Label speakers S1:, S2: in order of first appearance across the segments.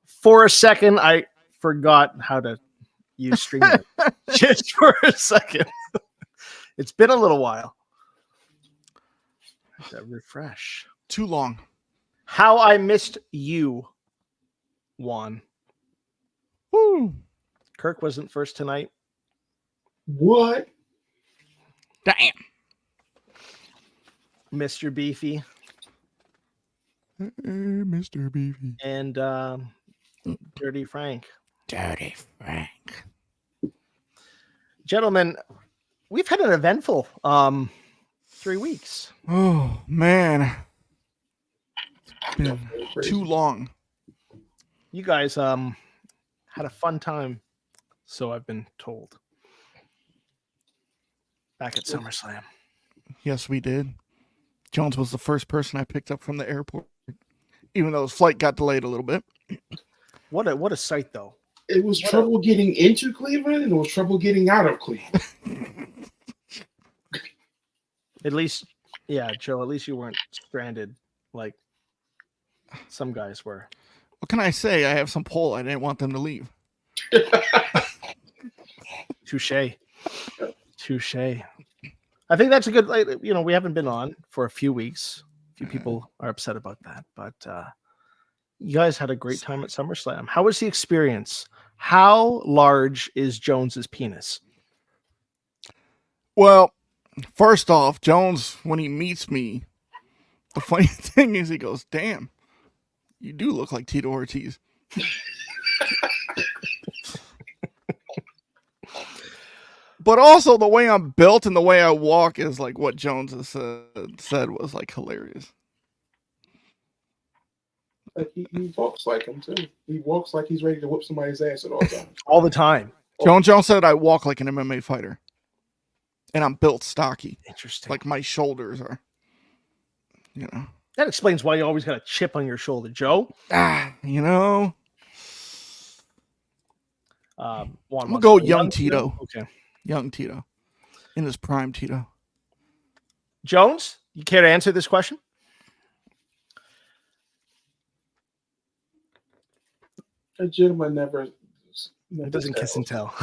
S1: For a second, I forgot how to use StreamYard. Just for a second. It's been a little while. Refresh.
S2: Too long.
S1: How I missed you, Juan.
S2: Woo.
S1: Kirk wasn't first tonight.
S3: What?
S2: Damn.
S1: Mr. Beefy.
S2: Hey, Mr. Beefy.
S1: And Dirty Frank.
S2: Dirty Frank.
S1: Gentlemen, we've had an eventful 3 weeks.
S2: Oh, man. It's been too long.
S1: You guys had a fun time, so I've been told. Back at SummerSlam.
S2: Yes, we did. Jones was the first person I picked up from the airport, even though his flight got delayed a little bit.
S1: What a sight, though.
S3: It was trouble getting into Cleveland, and it was trouble getting out of Cleveland.
S1: At least, yeah, Joe, at least you weren't stranded like some guys were.
S2: What can I say? I have some pull. I didn't want them to leave.
S1: Touche. Touche. I think that's a good, we haven't been on for a few weeks. A few people are upset about that, but you guys had a great time at SummerSlam. How was the experience? How large is Jones's penis?
S2: Well, first off, Jones, when he meets me, the funny thing is he goes, damn, you do look like Tito Ortiz. But also the way I'm built and the way I walk is like what Jones has said was like hilarious.
S3: Like he walks like him too. He walks like he's ready to whip somebody's ass at all times.
S1: All the time.
S2: Jones said I walk like an MMA fighter. And I'm built stocky.
S1: Interesting.
S2: Like my shoulders are,
S1: That explains why you always got a chip on your shoulder, Joe.
S2: Juan, I'm gonna go young Tito.
S1: Okay.
S2: Young Tito. In his prime Tito.
S1: Jones, you care to answer this question?
S3: A gentleman never
S1: doesn't kiss and tell.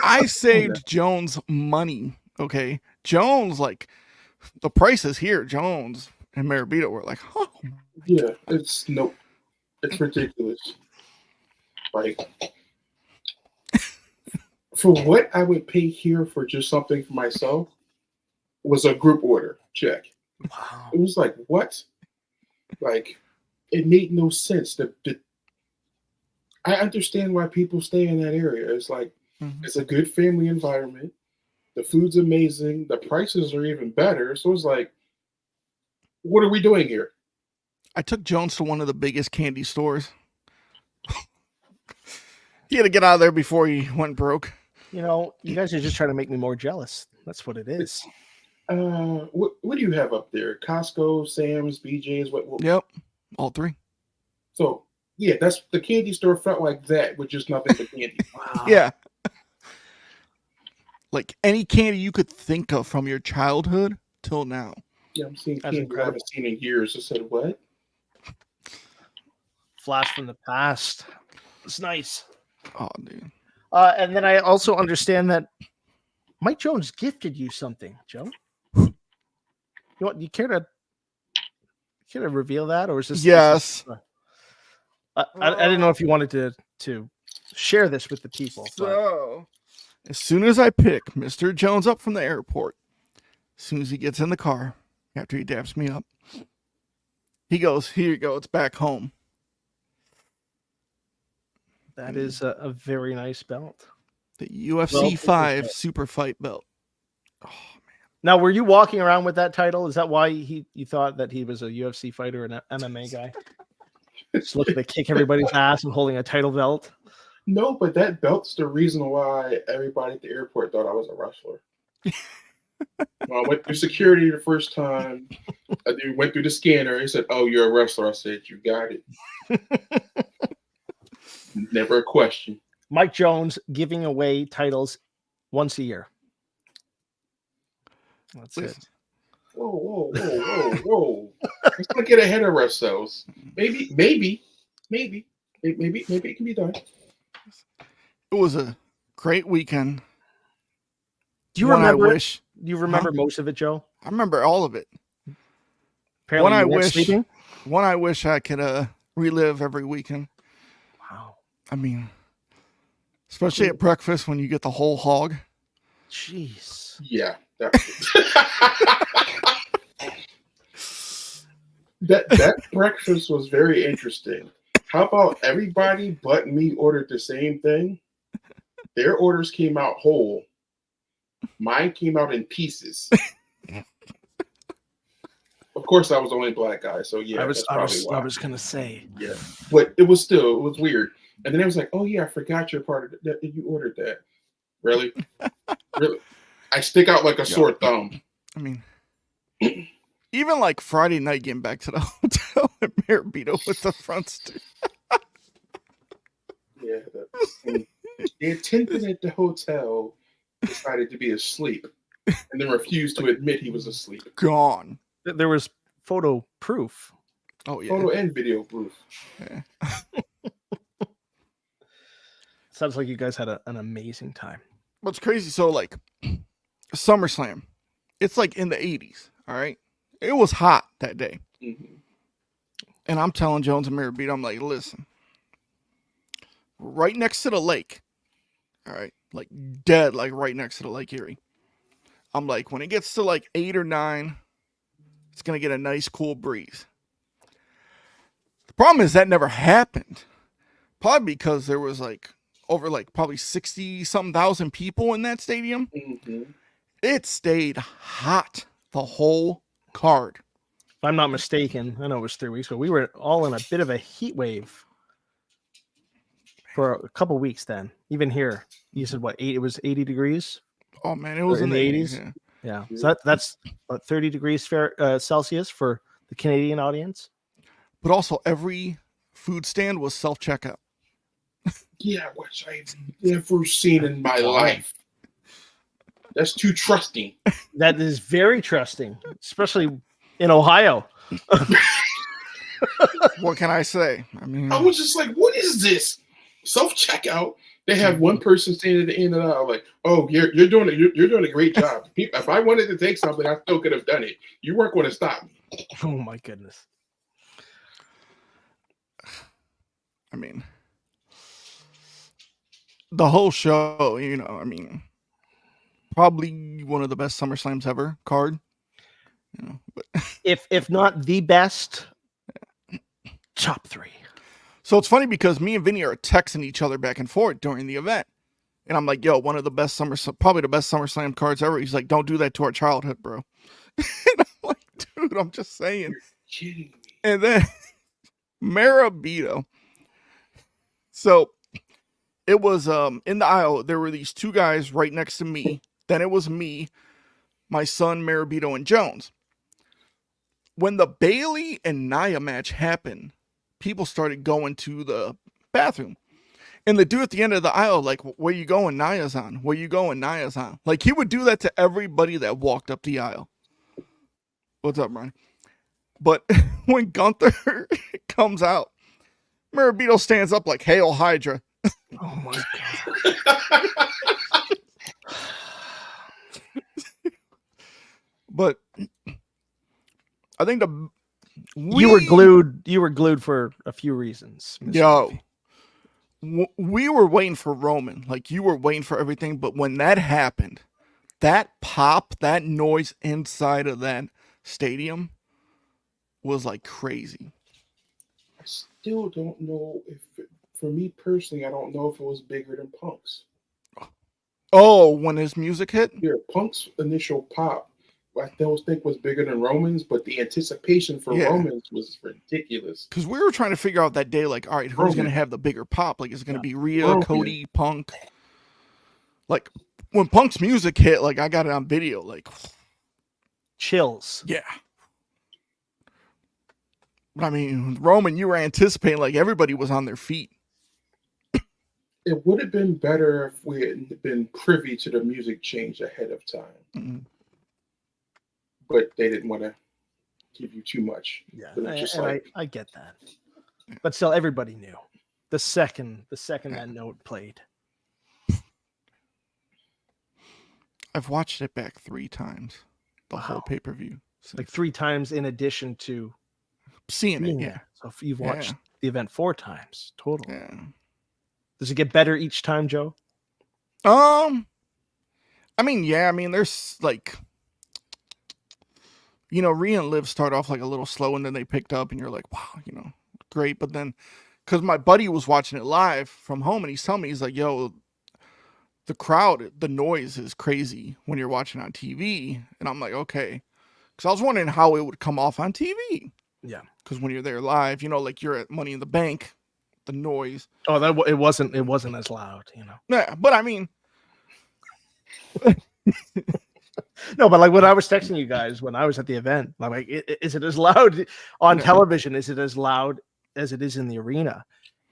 S2: I saved Jones money. Okay. Jones, like, the price is here. Jones and Marabito were like, oh.
S3: Yeah, it's ridiculous. Like, for what I would pay here for just something for myself was a group order check.
S1: Wow.
S3: It was like, what? Like, it made no sense. I understand why people stay in that area. It's like, It's a good family environment. The food's amazing. The prices are even better. So it's like, what are we doing here?
S2: I took Jones to one of the biggest candy stores. He had to get out of there before he went broke.
S1: You guys are just trying to make me more jealous. That's what it is.
S3: What do you have up there? Costco, Sam's, BJ's, what?
S2: Yep. All three.
S3: So, yeah, that's the candy store felt like that with just nothing but candy.
S1: Wow.
S2: Yeah. Like any candy you could think of from your childhood till now.
S3: Yeah, I'm seeing candy I haven't seen in years. I said, what?
S1: Flash from the past. It's nice.
S2: Oh, dude.
S1: And then I also understand that Mike Jones gifted you something, Joe. You care to reveal that, or is this?
S2: Yes.
S1: I didn't know if you wanted to share this with the people.
S2: So, as soon as I pick Mr. Jones up from the airport, as soon as he gets in the car, after he daps me up, he goes, "Here you go. It's back home."
S1: That is a very nice belt.
S2: The UFC 5 Super Fight belt. Oh, man.
S1: Now, were you walking around with that title? Is that why you thought that he was a UFC fighter and an MMA guy? Just looking to kick everybody's ass and holding a title belt?
S3: No, but that belt's the reason why everybody at the airport thought I was a wrestler. When I went through security the first time, I went through the scanner. He said, "Oh, you're a wrestler." I said, "You got it." Never a question.
S1: Mike Jones giving away titles once a year. That's it.
S3: Whoa. Let's not get ahead of ourselves. Maybe. Maybe it can be done.
S2: It was a great weekend.
S1: Do you
S2: One I
S1: remember?
S2: wish.
S1: Do you remember most of it, Joe?
S2: I remember all of it.
S1: Apparently,
S2: One
S1: you
S2: I
S1: weren't
S2: wish.
S1: sleeping.
S2: One I wish I could relive every weekend.
S1: Wow.
S2: I mean, especially at breakfast when you get the whole hog.
S1: Jeez.
S3: Yeah. That breakfast was very interesting. How about everybody but me ordered the same thing? Their orders came out whole. Mine came out in pieces. Of course, I was the only black guy, so yeah,
S1: I
S3: that's probably why.
S1: was gonna say.
S3: Yeah, but it was weird. And then I was like, oh yeah, I forgot your part of that. You ordered that. Really? Really? I stick out like a sore thumb.
S2: I mean, even like Friday night getting back to the hotel at Marabito with the front seat.
S3: Yeah. The attendant at the hotel decided to be asleep and then refused to admit he was asleep.
S2: Gone.
S1: There was photo proof.
S2: Oh yeah.
S3: Photo and video proof.
S2: Yeah.
S1: Sounds like you guys had an amazing time.
S2: What's crazy? So like SummerSlam, it's like in the 80s. All right, it was hot that day, and I'm telling Jones and Marabito, I'm like, listen, right next to the lake. All right, like dead, like right next to the Lake Erie. I'm like, when it gets to like 8 or 9, it's gonna get a nice cool breeze. The problem is that never happened. Probably because there was like over like probably 60-something thousand people in that stadium. It stayed hot the whole card.
S1: If I'm not mistaken, I know it was 3 weeks, but we were all in a bit of a heat wave for a couple weeks then. Even here, you said what, 8? It was 80 degrees?
S2: Oh man, it was in the 80s.
S1: Yeah. So that's what, 30 degrees Celsius for the Canadian audience.
S2: But also every food stand was self-checkout.
S3: Yeah, which I've never seen in my life. That's too trusting.
S1: That is very trusting, especially in Ohio.
S2: What can I say? I mean,
S3: I was just like, what is this? Self-checkout. They have one person standing at the end of the aisle, like, "Oh, you're doing it. You're doing a great job. If I wanted to take something, I still could have done it. You weren't going to stop me."
S1: Oh my goodness.
S2: I mean, the whole show, you know, I mean, probably one of the best SummerSlams ever card. You know, but
S1: if not the best, top 3.
S2: So it's funny because me and Vinny are texting each other back and forth during the event. And I'm like, yo, one of the best probably the best SummerSlam cards ever. He's like, don't do that to our childhood, bro. And I'm like, dude, I'm just saying.
S3: You're kidding me.
S2: And then Marabito. So it was in the aisle, there were these two guys right next to me. Then it was me, my son, Marabito, and Jones. When the Bailey and Nia match happened, people started going to the bathroom. And the dude at the end of the aisle, like, where you going? Nia's on. Where you going? Nia's on. Like, he would do that to everybody that walked up the aisle. What's up, Ronnie? But when Gunther comes out, Marabito stands up like, Hail Hydra.
S1: Oh my god.
S2: But I think
S1: you were glued for a few reasons. Mr.
S2: Yo.
S1: Murphy.
S2: We were waiting for Roman. Like, you were waiting for everything. But when that happened, that pop, that noise inside of that stadium was like crazy.
S3: I still don't know for me personally, I don't know if it was bigger than Punk's.
S2: Oh, when his music hit?
S3: Yeah, Punk's initial pop, I don't think was bigger than Roman's, but the anticipation for Roman's was ridiculous.
S2: Because we were trying to figure out that day, like, all right, who's going to have the bigger pop? Like, is it going to be Rhea, Cody, Punk? Like, when Punk's music hit, like, I got it on video, like,
S1: chills.
S2: Yeah. But I mean, Roman, you were anticipating, like, everybody was on their feet.
S3: It would have been better if we had been privy to the music change ahead of time.
S2: Mm-hmm.
S3: But they didn't want to give you too much.
S1: Yeah,
S3: I get that.
S1: But still, everybody knew. The second that note played.
S2: I've watched it back 3 times. The
S1: Wow.
S2: whole pay-per-view.
S1: Like 3 times in addition to
S2: Seeing it,
S1: being
S2: yeah.
S1: there. So if you've watched the event 4 times total.
S2: Yeah.
S1: Does it get better each time, Joe?
S2: I mean, yeah, I mean, there's like, you know, Rhea and Liv start off like a little slow and then they picked up and you're like, wow, you know, great. But then, because my buddy was watching it live from home and he's telling me, he's like, yo, the crowd, the noise is crazy when you're watching on TV. And I'm like, okay. Because I was wondering how it would come off on TV.
S1: Yeah.
S2: Because when you're there live, you know, like you're at Money in the Bank, the noise.
S1: Oh, it wasn't as loud, you know.
S2: Yeah, but I mean,
S1: no, but like when I was texting you guys when I was at the event, I'm like, is it as loud on television? Is it as loud as it is in the arena?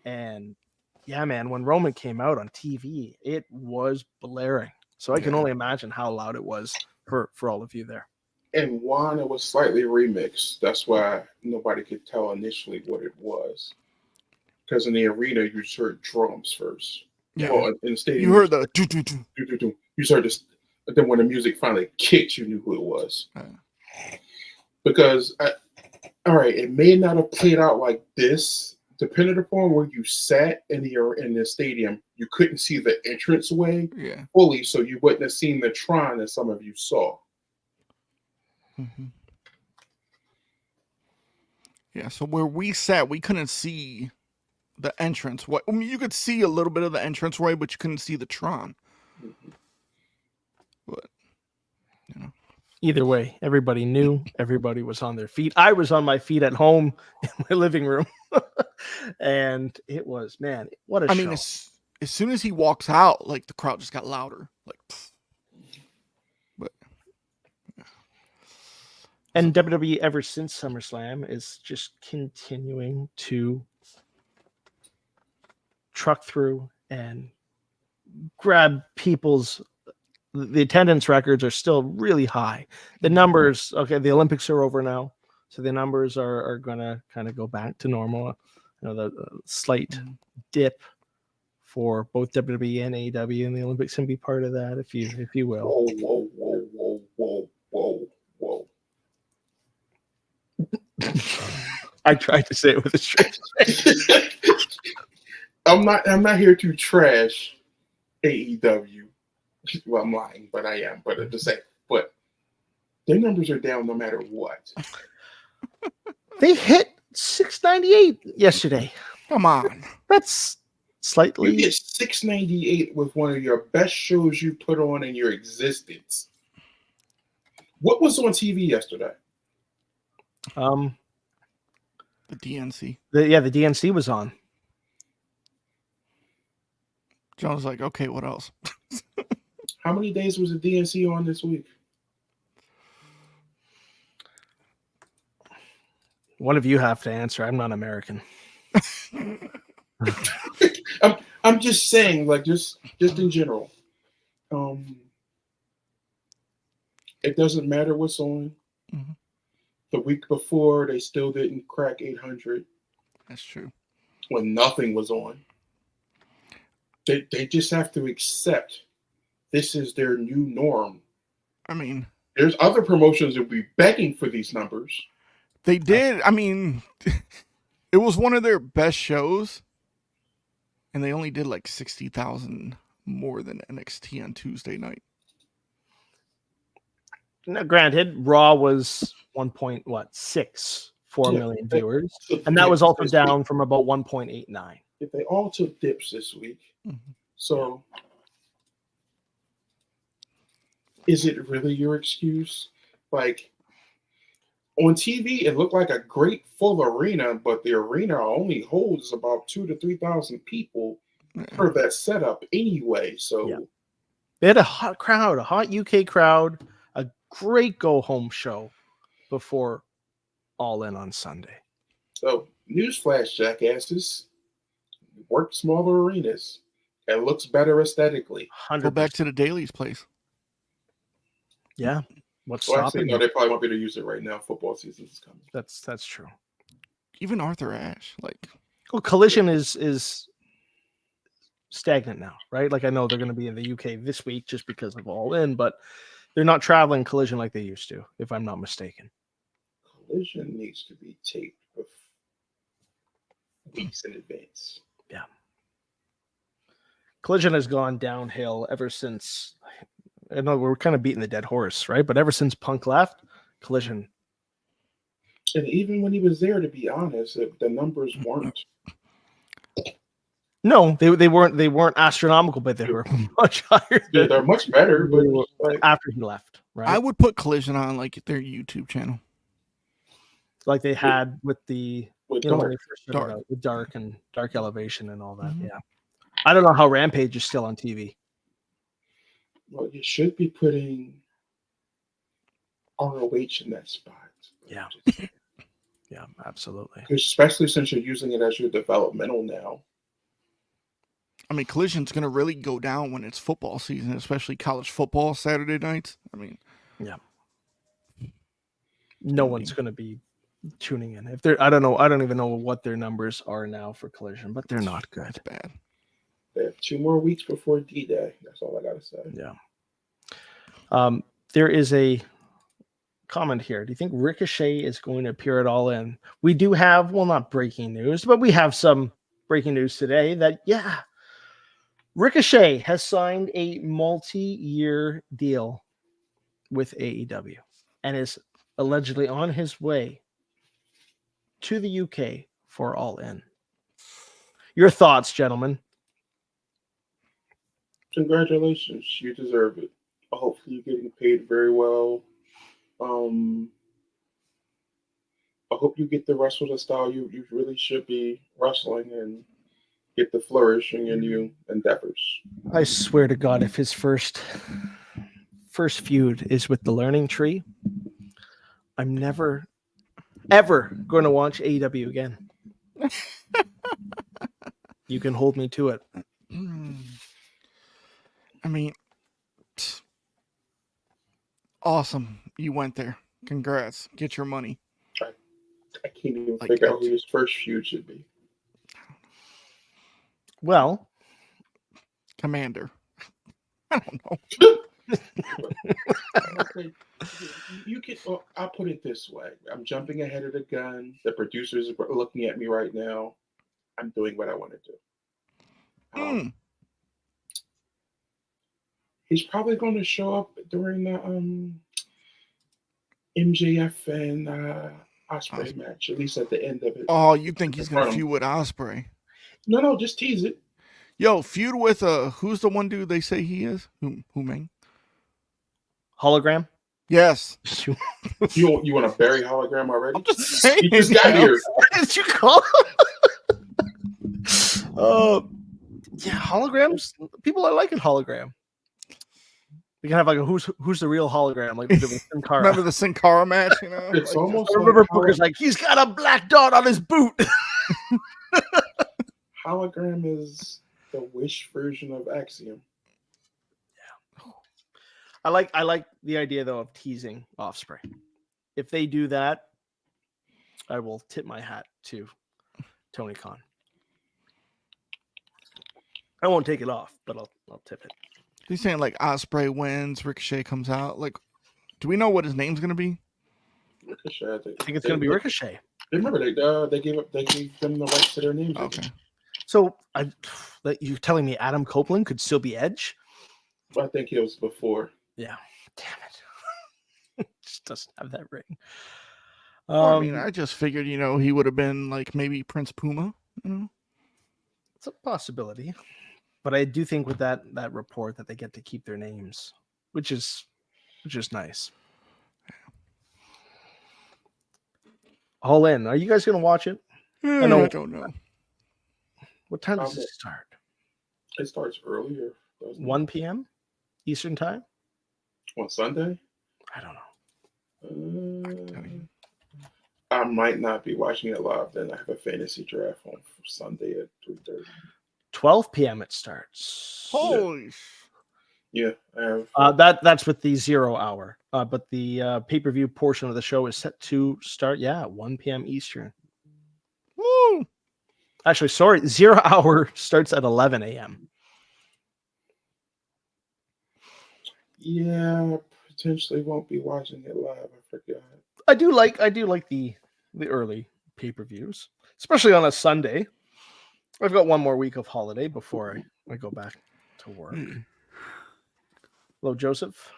S1: And yeah, man, when Roman came out on TV, it was blaring. So I can only imagine how loud it was for all of you there.
S3: And one, it was slightly remixed. That's why nobody could tell initially what it was. Because in the arena, you heard drums first.
S2: Yeah.
S3: Well, in the stadium,
S2: you heard the do.
S3: You heard this. But then when the music finally kicked, you knew who it was. Because, all right, it may not have played out like this. Depending upon where you sat in the stadium, you couldn't see the entranceway fully, so you wouldn't have seen the Tron that some of you saw.
S2: Mm-hmm. Yeah, so where we sat, we couldn't see the entrance. I mean, you could see a little bit of the entranceway, but you couldn't see the Tron.
S3: Mm-hmm.
S2: But, you know.
S1: Either way, everybody knew. Everybody was on their feet. I was on my feet at home in my living room. And it was, man, what a show. I mean,
S2: as soon as he walks out, like the crowd just got louder. Like, but
S1: and WWE ever since SummerSlam is just continuing to truck through and grab people's. The attendance records are still really high. The numbers, okay, the Olympics are over now, so the numbers are going to kind of go back to normal. You know, the slight dip for both WWE and AEW, and the Olympics can be part of that, if you will.
S3: Whoa.
S1: I tried to say it with a straight face.
S3: I'm not here to trash AEW. Well, I'm lying, but I am. But to say, but their numbers are down no matter what.
S1: They hit 698 yesterday.
S2: Come on,
S1: that's slightly.
S3: You get 698 with one of your best shows you put on in your existence. What was on TV yesterday?
S2: The DNC.
S1: The DNC was on.
S2: John's like, okay, what else?
S3: How many days was the DNC on this week?
S1: One of you have to answer. I'm not American.
S3: I'm just saying, like, just in general. It doesn't matter what's on.
S2: Mm-hmm.
S3: The week before, they still didn't crack 800.
S2: That's true.
S3: When nothing was on. They just have to accept this is their new norm.
S2: I mean,
S3: there's other promotions that will be begging for these numbers.
S2: They did. I mean, it was one of their best shows, and they only did like 60,000 more than NXT on Tuesday night.
S1: Now, granted, Raw was 1.4 million viewers, and that was also down from about 1.89.
S3: If they all took dips this week, so is it really your excuse? Like on TV, it looked like a great full arena, but the arena only holds about 2,000 to 3,000 people for that setup anyway. So
S1: they had a hot crowd, a hot UK crowd, a great go home show before All In on Sunday.
S3: So newsflash, jackasses. Work smaller arenas. It looks better aesthetically.
S1: 100%.
S2: Go back to the Daily's place.
S1: Yeah. What's
S3: well,
S1: stopping?
S3: No, they probably won't be able to use it right now. Football season is coming.
S1: That's true.
S2: Even Arthur Ashe, like,
S1: Well, Collision is stagnant now, right? Like I know they're going to be in the UK this week just because of All In, but they're not traveling Collision like they used to, if I'm not mistaken.
S3: Collision needs to be taped with weeks in advance.
S1: Yeah. Collision has gone downhill ever since. I know we're kind of beating the dead horse, right? But ever since Punk left, Collision.
S3: And even when he was there, to be honest, the numbers weren't.
S1: No, they weren't astronomical, but they were much higher.
S3: Yeah, they're much better, but like,
S1: after he left, right?
S2: I would put Collision on like their YouTube channel,
S1: like they had with the
S3: with
S1: you know, when
S3: Dark.
S1: they first started out with Dark and Dark Elevation and all that.
S2: Mhm.
S1: Yeah, I don't know how Rampage is still on TV.
S3: Well, you should be putting ROH in that spot.
S1: Yeah. Yeah, absolutely.
S3: Especially since you're using it as your developmental now.
S2: I mean, Collision's going to really go down when it's football season, especially college football Saturday nights. I mean,
S1: yeah. No one's going to be tuning in. If they're, I don't know. I don't even know what their numbers are now for Collision, but they're not good.
S2: It's bad.
S3: They have 2 more weeks before D-Day. That's all I got to say.
S1: Yeah. There is a comment here. Do you think Ricochet is going to appear at All In? We do have, well, not breaking news, but we have some breaking news today that, yeah, Ricochet has signed a multi-year deal with AEW and is allegedly on his way to the UK for All In. Your thoughts, gentlemen?
S3: Congratulations. You deserve it. Hopefully you're getting paid very well. I hope you get to wrestle the style you really should be wrestling and get the flourishing in your endeavors.
S1: I swear to God, if his first feud is with the Learning Tree, I'm never, ever going to watch AEW again. You can hold me to it.
S2: I mean, awesome. You went there. Congrats. Get your money.
S3: I can't even figure out who his first feud should be.
S1: Well,
S2: Commander. I don't know.
S3: You can. Well, I'll put it this way. I'm jumping ahead of the gun. The producers are looking at me right now. I'm doing what I want to do. He's probably going to show up during the MJF and Osprey match, at least at the end of it.
S2: Oh, you think he's going to feud with Osprey?
S3: No, just tease it.
S2: Yo, feud with who's the one dude they say he is? Who Ming?
S1: Hologram?
S2: Yes.
S3: You want to bury Hologram already?
S2: I'm just saying.
S3: You just got here.
S1: What did you call him? Yeah, holograms. People are liking hologram. We can have like a who's the real hologram, like the Sin Cara.
S2: Remember the Sin Cara match? You know,
S3: It's
S2: like,
S3: almost.
S1: I remember Booker's like, he's got a black dot on his boot.
S3: Hologram is the Wish version of Axiom.
S1: Yeah. I like the idea though of teasing Osprey. If they do that, I will tip my hat to Tony Khan. I won't take it off, but I'll tip it.
S2: He's saying like Osprey wins, Ricochet comes out. Like, do we know what his name's gonna be?
S3: Ricochet.
S1: I think it's gonna be Ricochet.
S3: Remember they gave them the rights to their names.
S2: Okay.
S1: So you're telling me Adam Copeland could still be Edge?
S3: I think it was before.
S1: Yeah. Damn it. Just doesn't have that ring.
S2: I mean, I just figured, he would have been like maybe Prince Puma,
S1: It's a possibility. But I do think with that report that they get to keep their names, which is nice. All In. Are you guys gonna watch it?
S2: I don't know.
S1: What time does it start?
S3: It starts earlier.
S1: 1 p.m. Eastern time?
S3: On Sunday?
S1: I don't know.
S3: I might not be watching it live. Then I have a fantasy draft on for Sunday at 3:30.
S1: 12 p.m. it starts.
S2: Holy!
S3: Yeah, I have.
S1: That's with the 0 hour. But the pay-per-view portion of the show is set to start. 1 p.m. Eastern.
S2: Woo!
S1: Actually, sorry, 0 Hour starts at 11 a.m.
S3: Yeah, potentially won't be watching it live. I forgot.
S1: I do like the early pay-per-views, especially on a Sunday. I've got one more week of holiday before I go back to work. Hello, Joseph.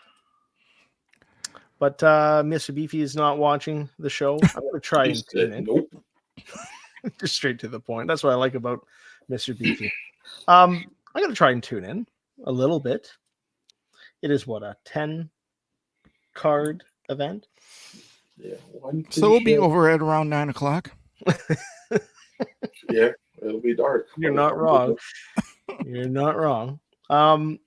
S1: But Mr. Beefy is not watching the show. I'm going to try and tune in.
S3: Nope.
S1: Just straight to the point. That's what I like about Mr. Beefy. I'm going to try and tune in a little bit. It is what, a 10 card event?
S3: Yeah.
S2: So we'll be over at around 9 o'clock.
S3: Yeah, it'll be dark.
S1: You're not wrong. You're not wrong. I'm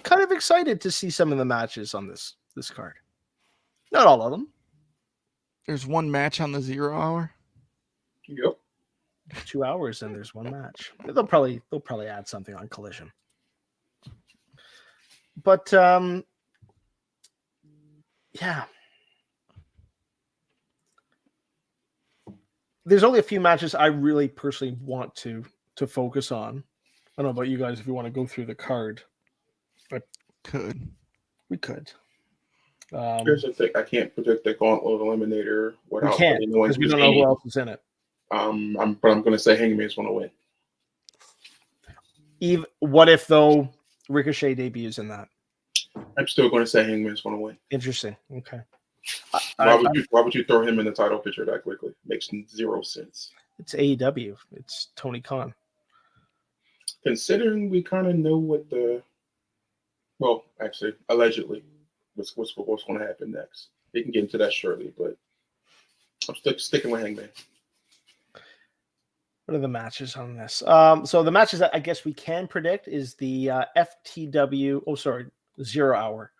S1: kind of excited to see some of the matches on this card. Not all of them.
S2: There's one match on the 0 Hour.
S3: Yep.
S1: 2 hours and there's one match. They'll probably add something on Collision. But yeah. There's only a few matches I really personally want to focus on. I don't know about you guys if you want to go through the card.
S2: We could.
S3: Here's the thing: I can't predict the Gauntlet Eliminator without
S1: we can't,
S3: really knowing
S1: because we
S3: who's
S1: don't know
S3: in
S1: who
S3: it.
S1: else is in it.
S3: But I'm going to say Hangman's going to win.
S1: What if though Ricochet debuts in that?
S3: I'm still going to say Hangman's going to win.
S1: Interesting. Okay.
S3: Why would you throw him in the title picture that quickly? Makes zero sense.
S1: It's AEW. It's Tony Khan.
S3: Considering we kind of know what actually, allegedly, what's going to happen next. We can get into that shortly, but I'm sticking with Hangman.
S1: What are the matches on this? So the matches that I guess we can predict is the FTW. 0 Hour.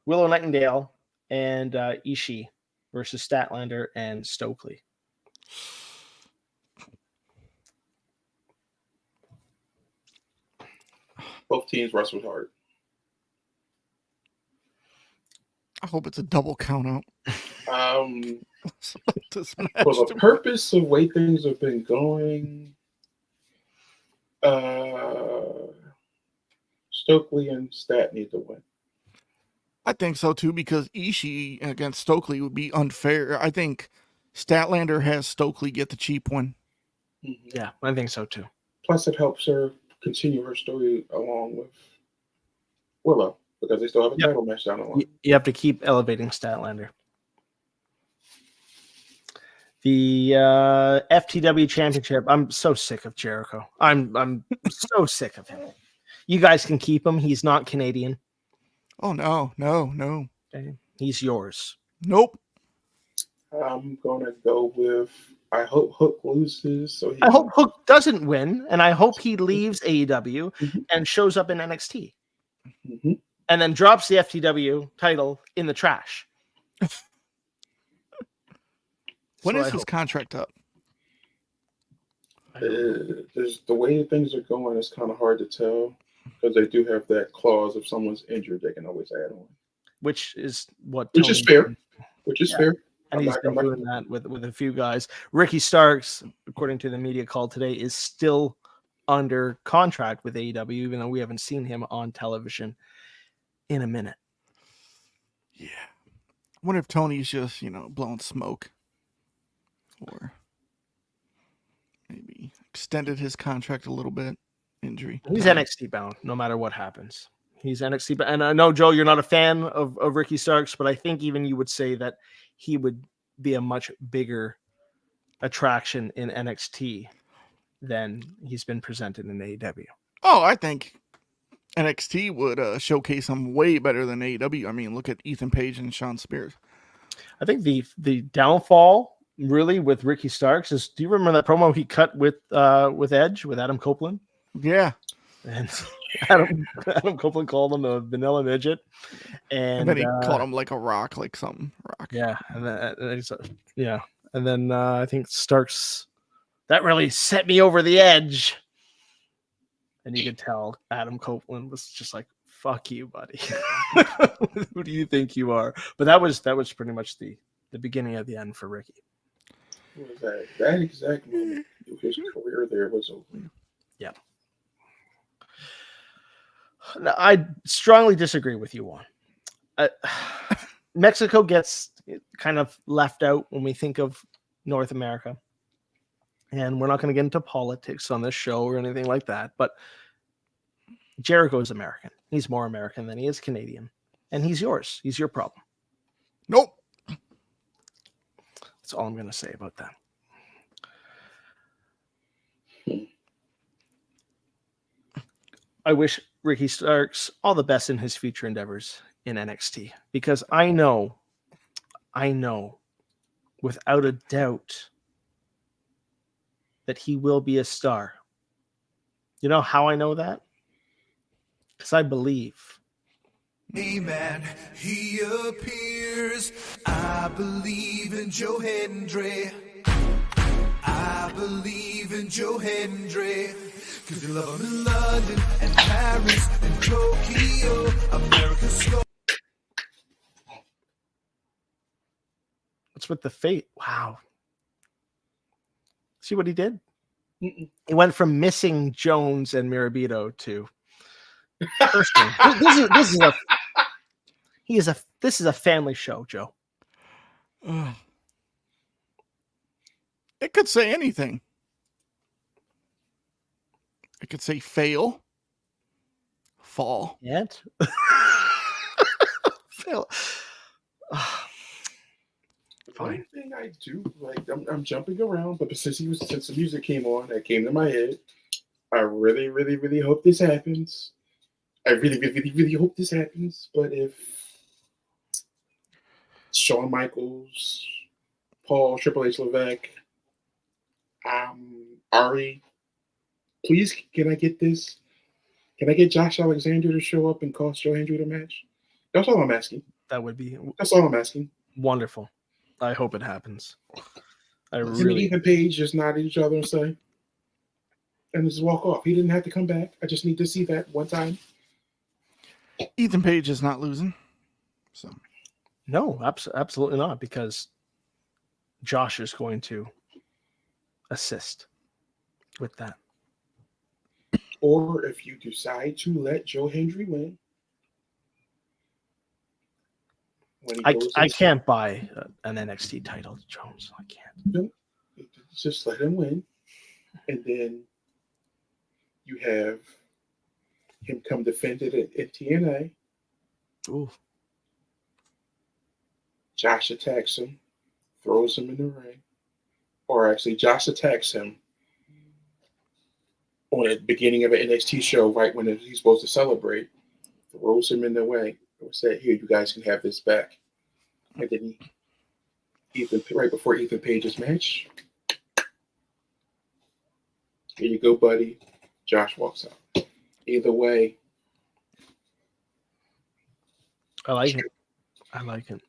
S1: Willow Nightingale and Ishii versus Statlander and Stokely.
S3: Both teams wrestled hard.
S2: I hope it's a double count out.
S3: For the purpose of the way things have been going, Stokely and Stat need to win.
S2: I think so too, because Ishii against Stokely would be unfair. I think Statlander has Stokely get the cheap one.
S3: Mm-hmm.
S1: Yeah, I think so too.
S3: Plus, it helps her continue her story along with Willow, because they still have a title match down the line.
S1: You have to keep elevating Statlander. The FTW Championship. I'm so sick of Jericho. I'm so sick of him. You guys can keep him. He's not Canadian.
S2: Oh no.
S1: Okay. He's yours.
S2: Nope.
S3: I'm gonna go with. I hope Hook loses.
S1: I hope Hook doesn't win, and I hope he leaves AEW and shows up in NXT, and then drops the FTW title in the trash.
S2: When is his contract up?
S3: There's the way things are going. It's kind of hard to tell because they do have that clause: if someone's injured, they can always add on.
S1: Which is
S3: fair. Which is fair.
S1: And he's been doing that with a few guys. Ricky Starks, according to the media call today, is still under contract with AEW, even though we haven't seen him on television in a minute.
S2: Yeah. I wonder if Tony's just, blowing smoke. Or maybe extended his contract a little bit. Injury.
S1: He's NXT bound, no matter what happens. He's NXT bound. And I know, Joe, you're not a fan of Ricky Starks, but I think even you would say that he would be a much bigger attraction in NXT than he's been presented in AEW.
S2: Oh, I think NXT would showcase him way better than AEW. I mean, look at Ethan Page and Sean Spears.
S1: I think the downfall really with Ricky Starks is, do you remember that promo he cut with Edge, with Adam Copeland?
S2: Yeah.
S1: And Adam Copeland called him a vanilla midget. And
S2: then he called him like a rock, like something rock.
S1: Yeah. And then I think Starks, that really set me over the edge. And you could tell Adam Copeland was just like, fuck you, buddy. Who do you think you are? But that was pretty much the beginning of the end for Ricky.
S3: What was that exact moment of his career here or there was over.
S1: Yeah. No, I strongly disagree with you on. Mexico gets kind of left out when we think of North America. And we're not going to get into politics on this show or anything like that. But Jericho is American. He's more American than he is Canadian. And he's yours. He's your problem.
S2: Nope.
S1: That's all I'm going to say about that. I wish Ricky Starks all the best in his future endeavors in NXT, because I know without a doubt that he will be a star. You know how I know that? Because I believe.
S4: Amen. He appears. I believe in Joe Hendry. I believe in Joe Hendry. Cause you love him in London and Paris and Tokyo, America's slow.
S1: What's with the fate? Wow. See what he did?
S3: Mm-mm.
S1: He went from missing Jones and Mirabito to Erskine. This is a family show, Joe.
S2: It could say anything. It could say fail, fall.
S1: Yet? Fail.
S3: One
S1: Fine.
S3: thing I do, like, I'm jumping around, but since the music came on, that came to my head. I really, really, really hope this happens. I really, really, really, really hope this happens. But if Shawn Michaels, Paul, Triple H, Levesque, Ari, please, can I get this? Can I get Josh Alexander to show up and cost Joe Hendry the match? That's all I'm asking.
S1: That would be
S3: That's all I'm asking.
S1: wonderful. I hope it happens. I
S3: Him and
S1: really.
S3: Ethan Page just nod at each other and say, and just walk off. He didn't have to come back. I just need to see that one time.
S2: Ethan Page is not losing. So
S1: No, absolutely not, because Josh is going to assist with that.
S3: Or if you decide to let Joe Hendry win, when he goes
S1: I
S3: in-
S1: can't buy an NXT title, Jones. I can't.
S3: just let him win, and then you have him come defend it at TNA.
S1: Ooh.
S3: Josh attacks him, throws him in the ring, or actually, Josh attacks him on the beginning of an NXT show, right when he's supposed to celebrate, throws him in the way, and said, "Here, you guys can have this back." And then right before Ethan Page's match, here you go, buddy. Josh walks out. Either way,
S1: I like it. I like it.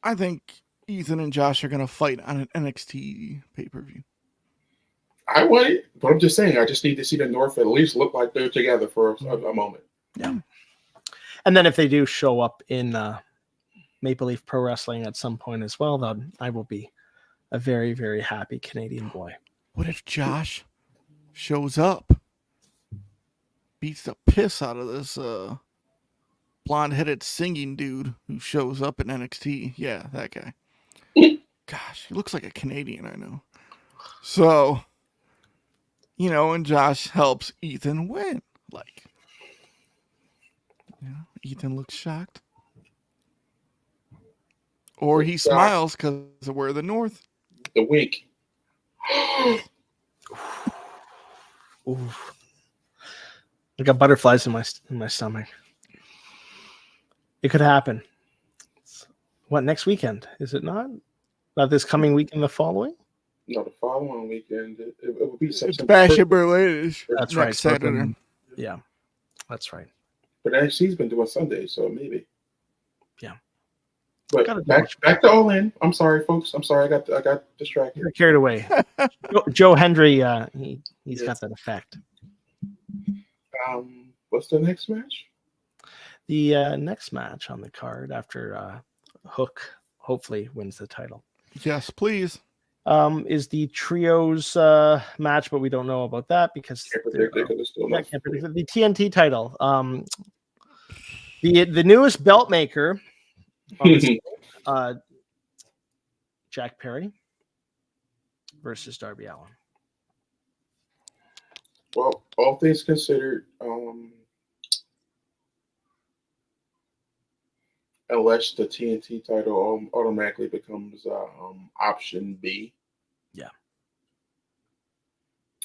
S2: I think Ethan and Josh are going to fight on an NXT pay-per-view.
S3: I want it, but I'm just saying, I just need to see the North at least look like they're together for a moment.
S1: Yeah. And then if they do show up in Maple Leaf Pro Wrestling at some point as well, then I will be a very, very happy Canadian boy.
S2: What if Josh shows up, beats the piss out of this blonde-headed singing dude who shows up in NXT? Yeah, that guy. Gosh, he looks like a Canadian, I know. So, and Josh helps Ethan win. Like, Ethan looks shocked. Or he smiles because we're the North.
S3: The wink.
S1: Ooh. I got butterflies in my stomach. It could happen. What, next weekend? Is it not? Not this coming weekend, the following?
S3: No, the following weekend. It would be
S2: It's
S3: September
S2: Bash
S3: 1st.
S2: in Berlin.
S1: That's
S2: Next
S1: right.
S2: Saturday.
S1: Yeah, that's right.
S3: But NXT's been doing Sundays, so maybe.
S1: Yeah.
S3: But back to All In. I'm sorry, folks. I'm sorry. I got distracted.
S1: You're carried away. Joe Hendry, he's got that effect.
S3: What's the next match?
S1: The next match on the card after Hook hopefully wins the title
S2: Yes, please.
S1: is the trios match, but we don't know about that because
S3: Can't predict it 'cause it's still not
S1: can't predict it. The TNT title. The newest belt maker, on the scene, Jack Perry versus Darby Allin.
S3: Well, all things considered, unless the TNT title automatically becomes option B.
S1: Yeah.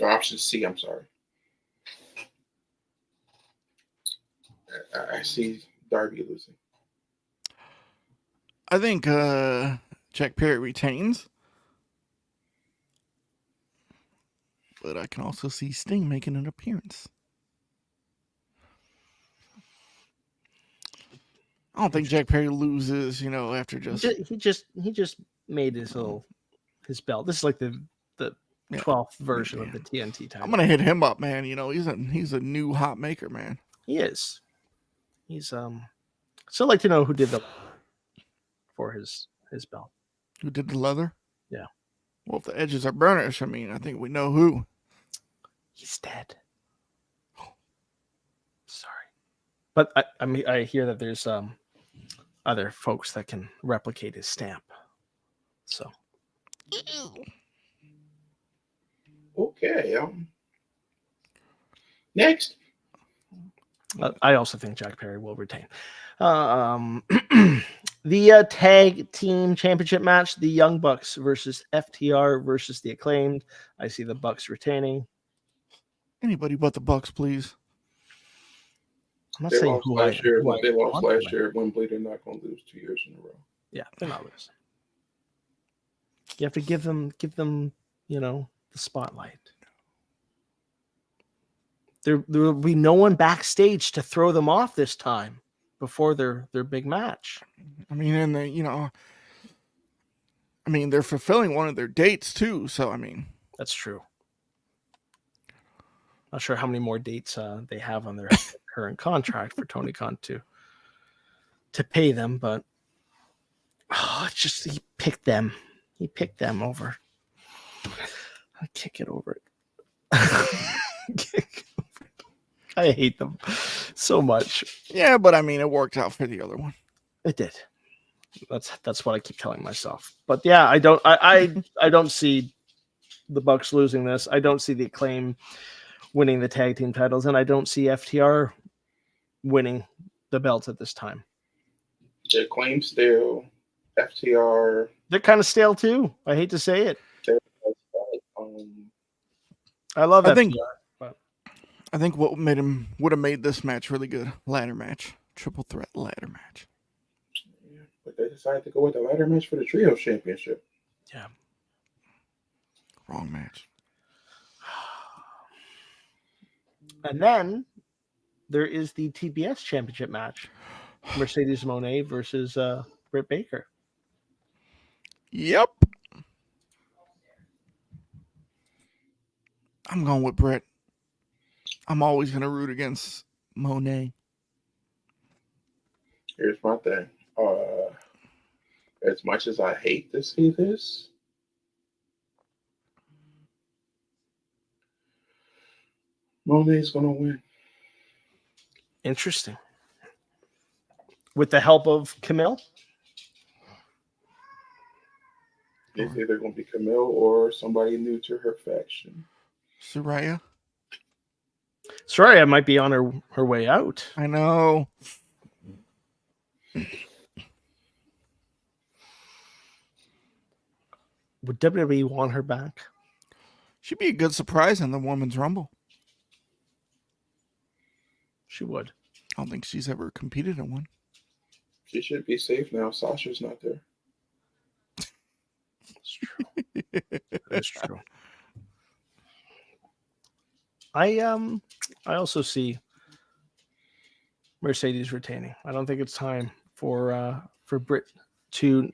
S3: Or option C, I'm sorry. I see Darby losing.
S2: I think Jack Perry retains. But I can also see Sting making an appearance. I don't think Jack Perry loses, after just
S1: He just made his belt. This is like the 12th version of the TNT title.
S2: I'm gonna hit him up, man. He's a new hot maker, man.
S1: He is. He's still like to know who did the for his belt.
S2: Who did the leather?
S1: Yeah.
S2: Well, if the edges are burnished, I think we know who.
S1: He's dead. Sorry, but I hear that there's other folks that can replicate his stamp. So.
S3: Okay. Next.
S1: I also think Jack Perry will retain. The tag team championship match: the Young Bucks versus FTR versus the Acclaimed. I see the Bucks retaining.
S2: Anybody but the Bucks, please.
S1: I'm not
S3: They
S1: saying
S3: lost
S1: who
S3: last year.
S1: who
S3: They lost
S1: want
S3: last
S1: to
S3: year at Wembley. They're not going to lose 2 years in a row.
S1: Yeah, they're not losing. You have to give them, the spotlight. There will be no one backstage to throw them off this time before their big match.
S2: And they're fulfilling one of their dates too. So
S1: That's true. Not sure how many more dates they have on their current contract for Tony Khan to pay them, but it's just he picked them. He picked them over. I can't get over it. I hate them so much.
S2: Yeah, but it worked out for the other one.
S1: It did. That's what I keep telling myself. But yeah, I don't see the Bucks losing this. I don't see the Acclaim winning the tag team titles, and I don't see FTR winning the belts at this time.
S3: The Acclaim stale, FTR.
S1: They're kind of stale too. I hate to say it. I love FTR.
S2: I think what would have made this match really good: ladder match, triple threat ladder match.
S3: Yeah, but they decided to go with the ladder match for the Trios Championship.
S1: Yeah.
S2: Wrong match.
S1: And then there is the TBS Championship match: Mercedes Moné versus Britt Baker.
S2: Yep. I'm going with Britt. I'm always going to root against Monet.
S3: Here's my thing. As much as I hate to see this, Monet's going to win.
S1: Interesting. With the help of Camille?
S3: It's either going to be Camille or somebody new to her faction.
S2: Soraya
S1: might be on her way out.
S2: I know.
S1: Would WWE want her back?
S2: She'd be a good surprise in the Women's Rumble.
S1: She would.
S2: I don't think she's ever competed in one.
S3: She should be safe now. Sasha's not there.
S1: That's true. That's true. I also see Mercedes retaining. I don't think it's time for Britt to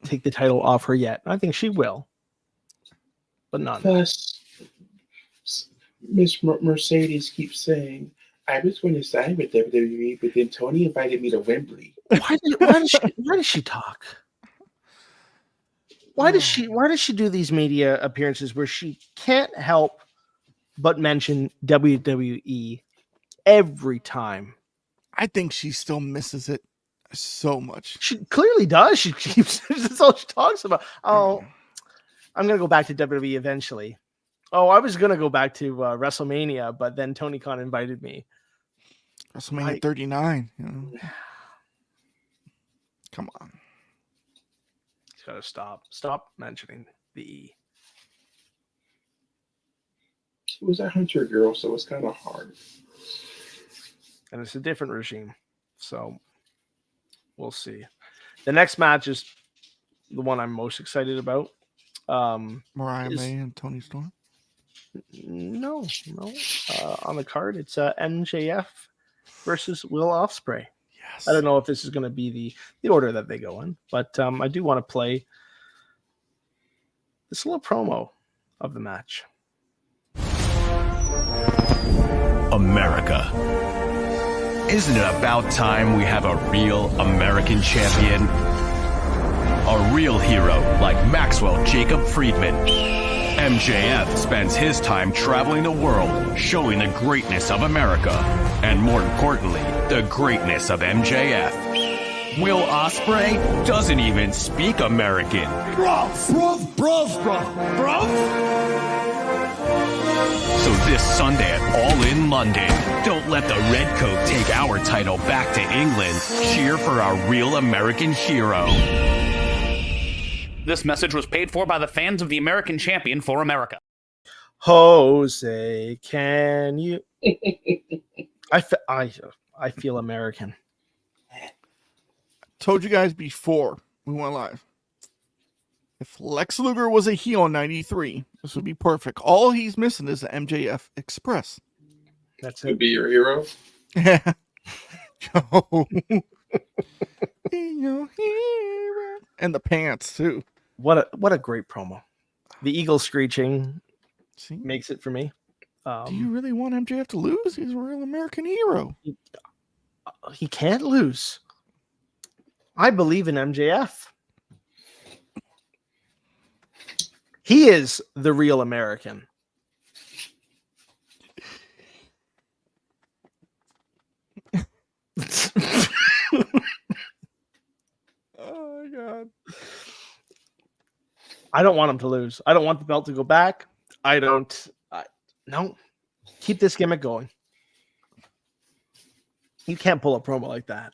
S1: take the title off her yet. I think she will, but not now.
S3: Plus, Miss Mercedes keeps saying, I was going to sign with WWE, but then Tony invited me to Wembley.
S1: Why does she talk? Why does she do these media appearances where she can't help but mention WWE every time?
S2: I think she still misses it so much.
S1: She clearly does. She keeps that's all she talks about. Oh, I'm gonna go back to WWE eventually. Oh, I was gonna go back to WrestleMania, but then Tony Khan invited me.
S2: WrestleMania 39. You know? Come on.
S1: He's gotta stop mentioning the E.
S3: She was a hunter girl, so it's kind of hard.
S1: And it's a different regime, so we'll see. The next match is the one I'm most excited about.
S2: Mariah May and Tony Storm.
S1: No. On the card, it's MJF versus Will Ospreay.
S2: Yes.
S1: I don't know if this is going to be the order that they go in, but I do want to play this little promo of the match.
S5: America. Isn't it about time we have a real American champion? A real hero like Maxwell Jacob Friedman. MJF spends his time traveling the world, showing the greatness of America, and more importantly, the greatness of MJF. Will Ospreay doesn't even speak American. Bro. So this Sunday at All In London, don't let the Redcoat take our title back to England. Cheer for our real American hero.
S6: This message was paid for by the fans of the American champion for America.
S1: Jose, can you? I feel American.
S2: Told you guys before we went live. If Lex Luger was a heel in 93, this would be perfect. All he's missing is the MJF Express.
S1: That's
S3: Could
S1: it.
S3: be your hero.
S2: Yeah. Your hero. And the pants too.
S1: What a great promo. The eagle screeching
S2: See?
S1: makes it for me.
S2: Do you really want MJF to lose? He's a real American hero.
S1: He can't lose. I believe in MJF. He is the real American.
S2: Oh my God.
S1: I don't want him to lose. I don't want the belt to go back. No. Keep this gimmick going. You can't pull a promo like that.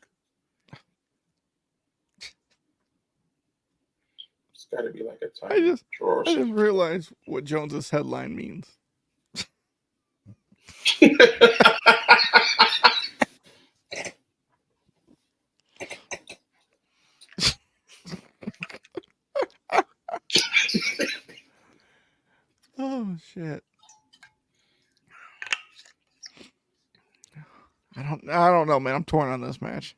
S3: It's got to be like a time
S2: I just
S3: drawer.
S2: I just realized what Jones's headline means. Oh shit. I don't know, man. I'm torn on this match.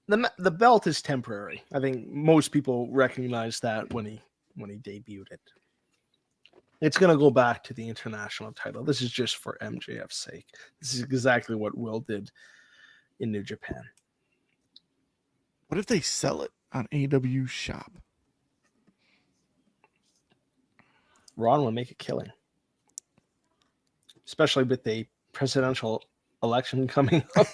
S1: The belt is temporary. I think most people recognize that when he debuted it. It's going to go back to the international title. This is just for MJF's sake. This is exactly what Will did in New Japan.
S2: What if they sell it on AEW shop?
S1: Ron will make a killing, especially with the presidential election coming up.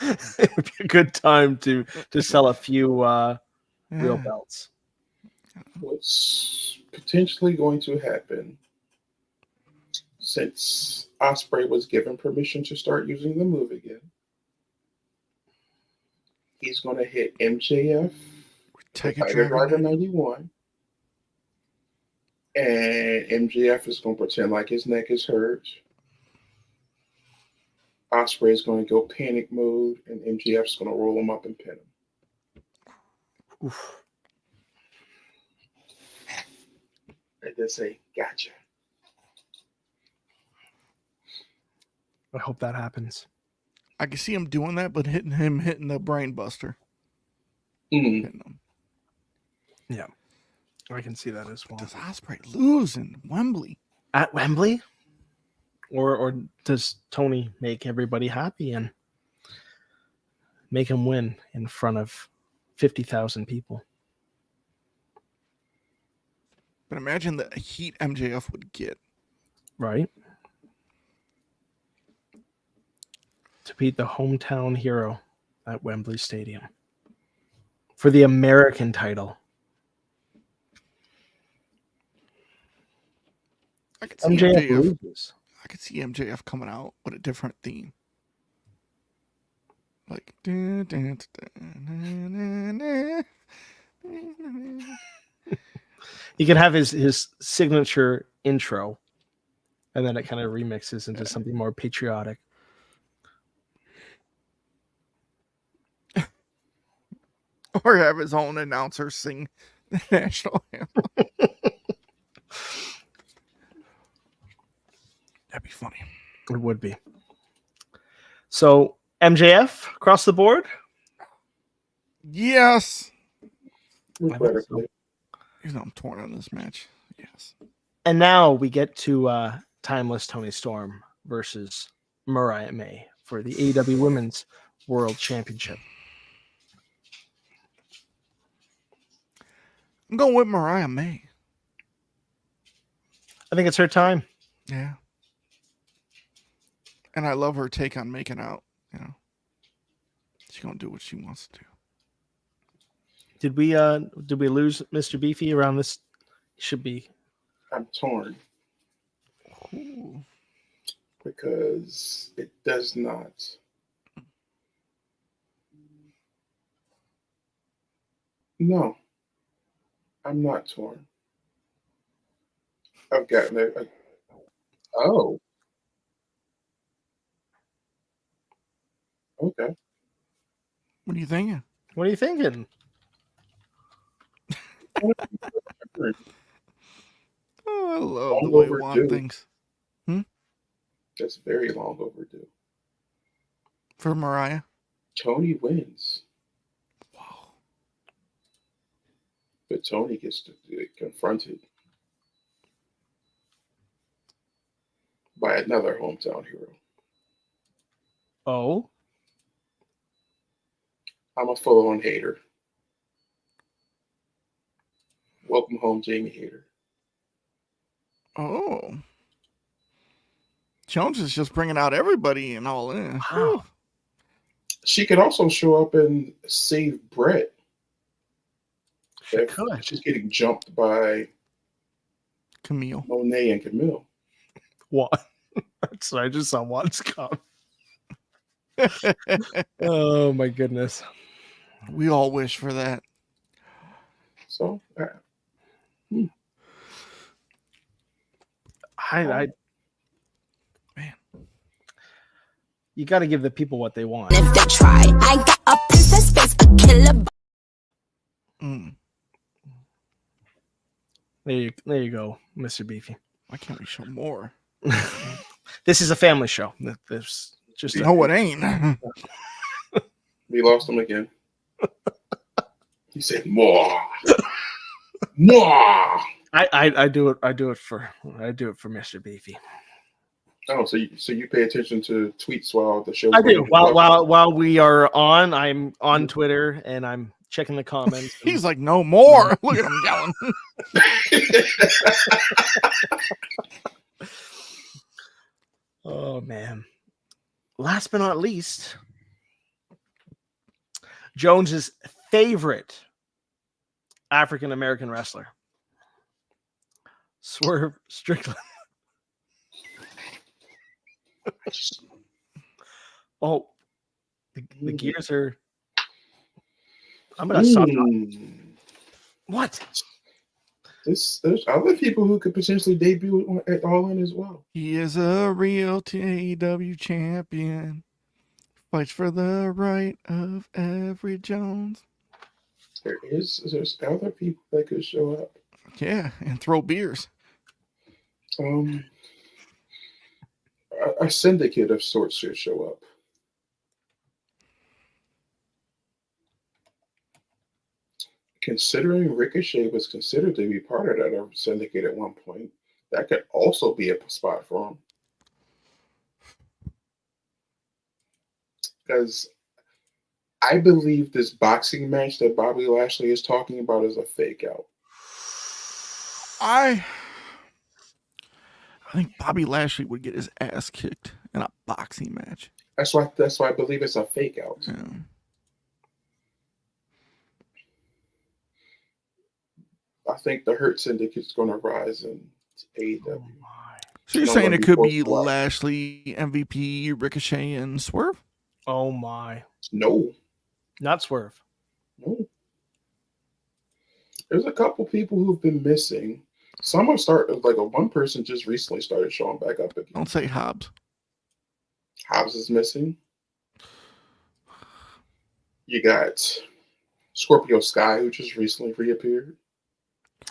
S1: It would be a good time to sell a few real belts.
S3: What's potentially going to happen, since Ospreay was given permission to start using the move again, he's going to hit MJF, Tiger Driver 91, and MJF is going to pretend like his neck is hurt. Ospreay is going to go panic mode, and MJF's going to roll him up and pin him.
S1: Oof.
S3: And then say, "Gotcha."
S1: I hope that happens.
S2: I can see him doing that, but hitting the brain buster.
S3: Mm.
S2: Hitting him.
S1: Yeah, I can see that as well.
S2: Does Ospreay lose in Wembley?
S1: At Wembley? Or does Tony make everybody happy and make him win in front of 50,000 people?
S2: But imagine the heat MJF would get.
S1: Right. To beat the hometown hero at Wembley Stadium for the American title.
S2: I could see
S1: MJF
S2: MJF.
S1: loses.
S2: I could see MJF coming out with a different theme. Like
S1: He can have his signature intro, and then it kind of remixes into something more patriotic.
S2: or have his own announcer sing the national anthem. That'd be funny.
S1: It would be. So MJF across the board.
S2: Yes.
S3: Regrettably.
S2: Even though I'm torn on this match. Yes.
S1: And now we get to Timeless Tony Storm versus Mariah May for the AEW Women's World Championship.
S2: I'm going with Mariah May.
S1: I think it's her time.
S2: Yeah. And I love her take on making out, you know. She's gonna do what she wants to do.
S1: Did we lose Mr. Beefy around this? Should be.
S3: I'm torn
S2: Ooh.
S3: because it does not. No, I'm not torn. I've gotten it. Oh. Okay.
S2: What are you thinking?
S1: What are you thinking?
S2: Oh, I love
S3: Long
S2: the way
S3: overdue.
S2: Juan thinks.
S3: That's very long overdue.
S2: For Mariah?
S3: Tony wins,
S2: Wow.
S3: but Tony gets to get confronted by another hometown hero.
S1: Oh,
S3: I'm a full-on hater. Welcome home, Jamie Hater.
S2: Oh. Jones is just bringing out everybody and all in.
S1: wow.
S3: She could also show up and save Brett.
S1: She
S3: if
S1: could.
S3: she's getting jumped by
S2: Camille.
S3: Monet and Camille.
S1: What? So I just saw one's come. Oh my goodness.
S2: We all wish for that.
S3: So,
S1: I
S2: Man.
S1: You got to give the people what they want.
S7: If they try, I got a princess face, a killer.
S2: Mm.
S1: There you go, Mr. Beefy.
S2: Why can't we show more?
S1: This is a family show. There's just
S2: No, it ain't.
S3: we lost him again. He said more. More.
S1: I do it for Mr. Beefy.
S3: Oh, so you pay attention to tweets while the show.
S1: I do. While we are on, I'm on Twitter and I'm checking the comments.
S2: He's like, no more. Look at him yelling.
S1: Oh man. Last but not least, Jones's favorite African American wrestler, Swerve Strickland. Oh, the gears are. I'm gonna stop. What?
S3: There's other people who could potentially debut at All In as well.
S2: He is a real AEW champion. Fights for the right of every Jones.
S3: There's other people that could show up.
S2: Yeah, and throw beers.
S3: A syndicate of sorts should show up. Considering Ricochet was considered to be part of that syndicate at one point, that could also be a spot for him. Because I believe this boxing match that Bobby Lashley is talking about is a fake out.
S2: I think Bobby Lashley would get his ass kicked in a boxing match.
S3: That's why I believe it's a fake out.
S2: Yeah.
S3: I think the Hurt Syndicate's going to rise in AEW.
S2: So you're
S3: No
S2: saying
S3: one
S2: it could
S3: before
S2: be
S3: July.
S2: Lashley, MVP, Ricochet, and Swerve?
S1: Oh my.
S3: No.
S1: Not Swerve.
S3: No. There's a couple people who've been missing. Some are starting, like one person just recently started showing back up again.
S2: Don't say Hobbs.
S3: Hobbs is missing. You got Scorpio Sky, who just recently reappeared.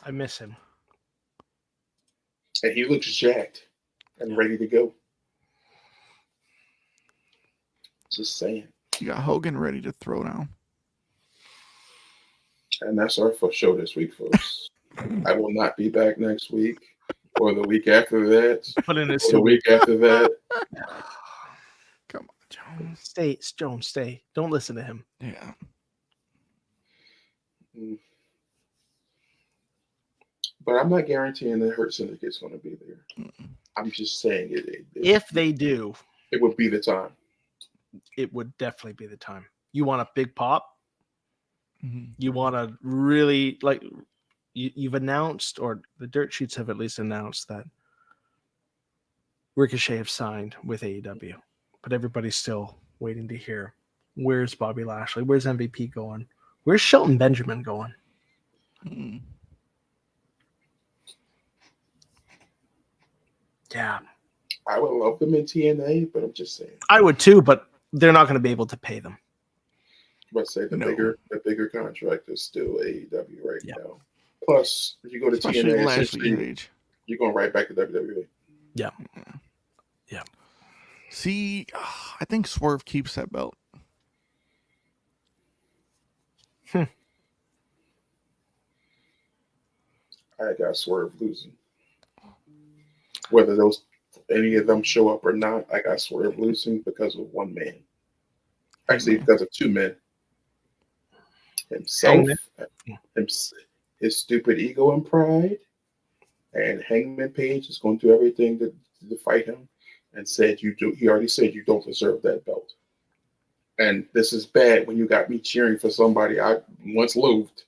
S1: I miss him.
S3: And he looks jacked and ready to go. Just saying.
S2: You got Hogan ready to throw down.
S3: And that's our first show this week, folks. I will not be back next week or the week after that.
S1: Put in his
S3: Or the week after that.
S2: Come on, Jones.
S1: Stay, Jones, stay. Don't listen to him.
S2: Yeah.
S3: But I'm not guaranteeing that Hurt Syndicate's going to be there. I'm just saying
S1: If they do,
S3: it would be the time.
S1: it would definitely be the time. You want a big pop?
S2: Mm-hmm.
S1: You want to really, like, you've announced, or the dirt sheets have at least announced that Ricochet have signed with AEW, but everybody's still waiting to hear, where's Bobby Lashley? Where's MVP going? Where's Shelton Benjamin going?
S2: Mm.
S1: Yeah.
S3: I would love them in TNA, but I'm just saying.
S1: I would too, but they're not going to be able to pay them.
S3: Let's say the
S2: No.
S3: bigger contract is still AEW right
S1: Yeah.
S3: now. Plus, if you go to
S2: Especially
S3: TNA,
S2: Lashley's
S3: essentially,
S2: age.
S3: you're going right back to WWE.
S1: Yeah.
S2: See, I think Swerve keeps that belt.
S3: I got Swerve losing. Whether any of them show up or not, I got Swerve losing because of one man. Actually, because of two men. Himself, his stupid ego and pride, and Hangman Page is going to do everything to fight him, and said he already said you don't deserve that belt. And this is bad when you got me cheering for somebody I once loathed.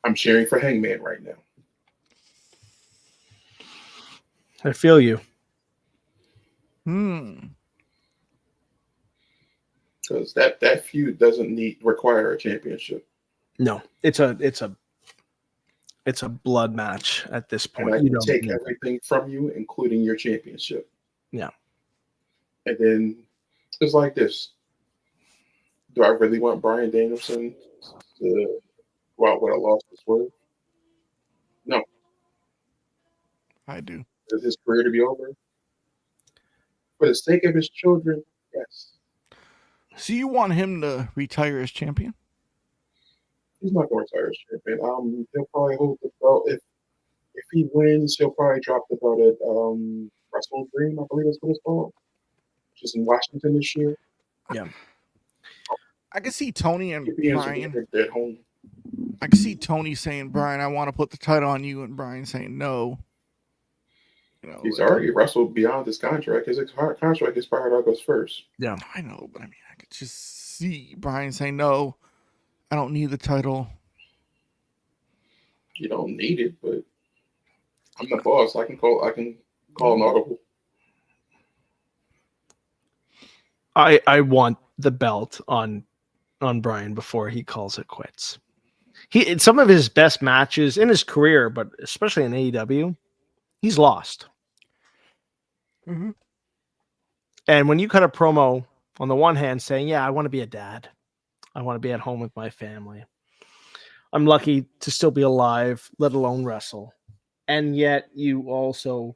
S3: I'm cheering for Hangman right now.
S1: I feel you.
S3: Because that feud doesn't require a championship.
S1: No, it's a blood match at this point.
S3: And I can take everything from you, including your championship.
S1: Yeah.
S3: And then it's like this. Do I really want Bryan Danielson to go out with a loss to Swerve? No.
S2: I do.
S3: Is his career to be over? For the sake of his children, yes.
S2: So you want him to retire as champion?
S3: He's not going to retire as champion. He'll probably hold the belt. If he wins, he'll probably drop the belt at Wrestle Dream, I believe that's what it's called. Which is in Washington this year.
S1: Yeah.
S2: I can see Tony and Brian.
S3: At home.
S2: I can see Tony saying, Brian, I want to put the title on you, and Brian saying no. You know,
S3: he's already wrestled beyond his contract. His contract expired August 1st.
S1: Yeah.
S2: I know, but I mean, I could just see Brian saying, no, I don't need the title.
S3: You don't need it, but I'm the boss. I can call an audible.
S1: I want the belt on Brian before he calls it quits. In some of his best matches in his career, but especially in AEW, he's lost.
S2: Mm-hmm.
S1: And when you cut a promo on the one hand saying, yeah, I want to be a dad. I want to be at home with my family. I'm lucky to still be alive, let alone wrestle. And yet you also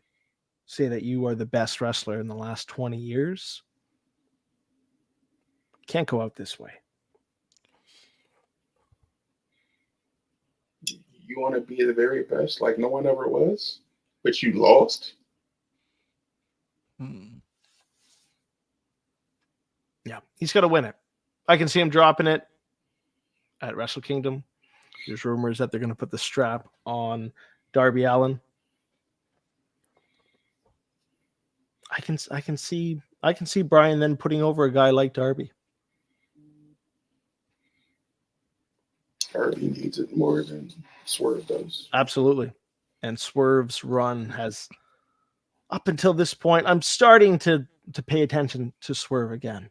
S1: say that you are the best wrestler in the last 20 years. Can't go out this way.
S3: You want to be the very best, like no one ever was, but you lost.
S1: Yeah, he's got to win it. I can see him dropping it at Wrestle Kingdom. There's rumors that they're going to put the strap on Darby Allin. I can see Brian then putting over a guy like Darby.
S3: Darby needs it more than Swerve does.
S1: Absolutely. And Swerve's run has, up until this point, I'm starting to pay attention to Swerve again.